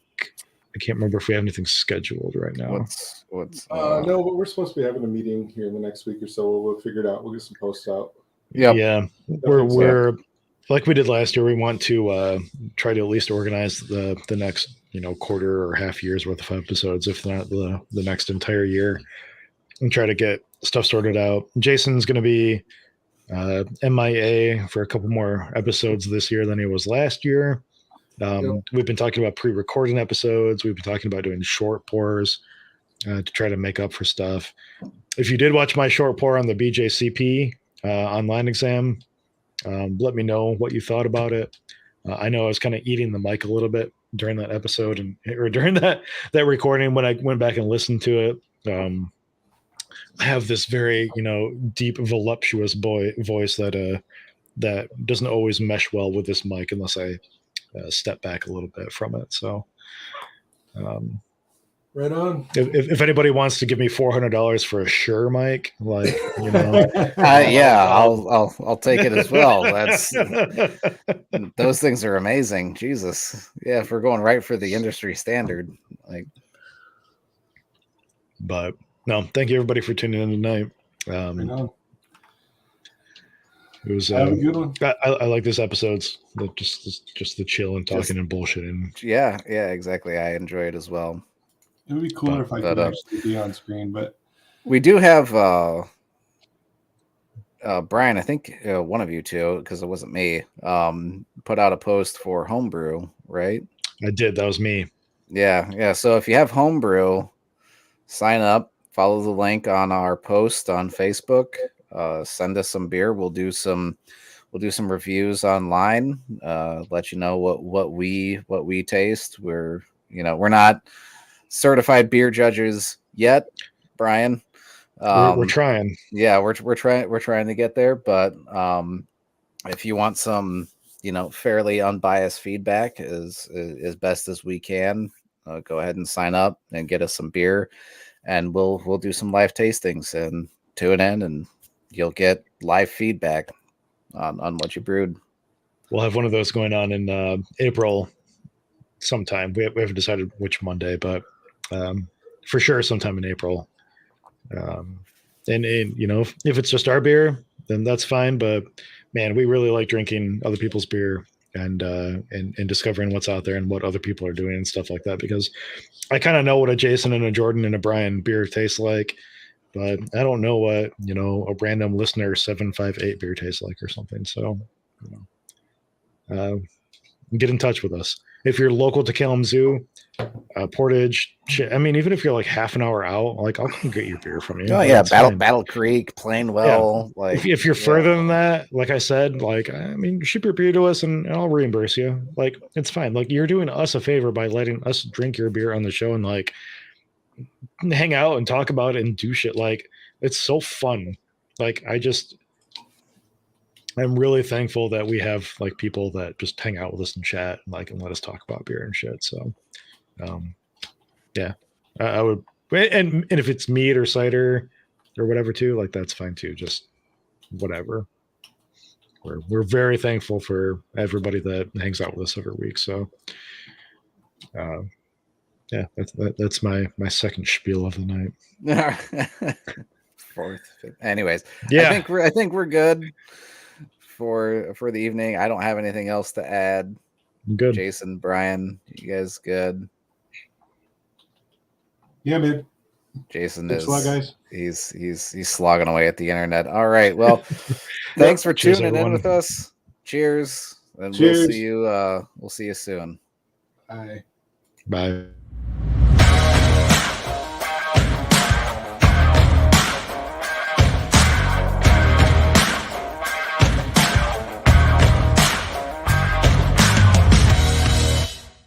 I can't remember if we have anything scheduled right now. No, but we're supposed to be having a meeting here in the next week or so. We'll figure it out. We'll get some posts out. Yeah. We're like we did last year. We want to try to at least organize the next, quarter or half year's worth of episodes, if not the next entire year, and try to get stuff sorted out. Jason's going to be MIA for a couple more episodes this year than he was last year. We've been talking about pre-recording episodes. We've been talking about doing short pours to try to make up for stuff. If you did watch my short pour on the BJCP online exam, let me know what you thought about it. I know I was kind of eating the mic a little bit during that episode or during that recording when I went back and listened to it. I have this very, deep, voluptuous voice that doesn't always mesh well with this mic unless I step back a little bit from it. So, right on. If anybody wants to give me $400 for a Shure mic, like I'll take it as well. Those things are amazing. Jesus, yeah, if we're going right for the industry standard, like. But no, thank you everybody for tuning in tonight. It was have a good one. I like this episodes, just the chill and talking and bullshitting. Yeah, exactly. I enjoy it as well. It would be cooler if I could actually be on screen, but we do have Brian, I think one of you two, because it wasn't me, put out a post for homebrew, right? I did. That was me. Yeah. So if you have homebrew, sign up, follow the link on our post on Facebook. Send us some beer. We'll do some reviews online. Let you know what we taste. We're not certified beer judges yet, Brian. We're trying. Yeah, we're trying to get there. But if you want some, fairly unbiased feedback as best as we can, go ahead and sign up and get us some beer, and we'll do some live tastings and tune in, and you'll get live feedback on what you brewed. We'll have one of those going on in April sometime. We haven't decided which Monday, but for sure sometime in April. And if it's just our beer, then that's fine. But man, we really like drinking other people's beer and discovering what's out there and what other people are doing and stuff like that, because I kind of know what a Jason and a Jordan and a Brian beer tastes like, but I don't know what, a random listener 758 beer tastes like or something. So, get in touch with us. If you're local to Kalamazoo, Portage, shit, I mean, even if you're like half an hour out, like I'll come get your beer from you. Oh Like, yeah, it's Battle fine. Battle Creek, Plainwell. Like If you're yeah. further than that, like I said, like, I mean, ship your beer to us and I'll reimburse you. Like, it's fine. Like, you're doing us a favor by letting us drink your beer on the show and like hang out and talk about it and do shit. Like, it's so fun. Like, I'm really thankful that we have like people that just hang out with us and chat and like and let us talk about beer and shit. So, yeah, I would, and if it's mead or cider or whatever too, like that's fine too. Just whatever. We're very thankful for everybody that hangs out with us every week. So, yeah, that's my second spiel of the night. Fourth, fifth. Anyways, Yeah, I think we're good for the evening. I don't have anything else to add. I'm good. Jason, Brian, you guys good? Yeah, man. Jason Thanks is a lot, guys. he's slogging away at the internet. All right. Well, thanks for Cheers, tuning in everyone. with us. Cheers. And Cheers. we'll see you soon. Bye. Bye.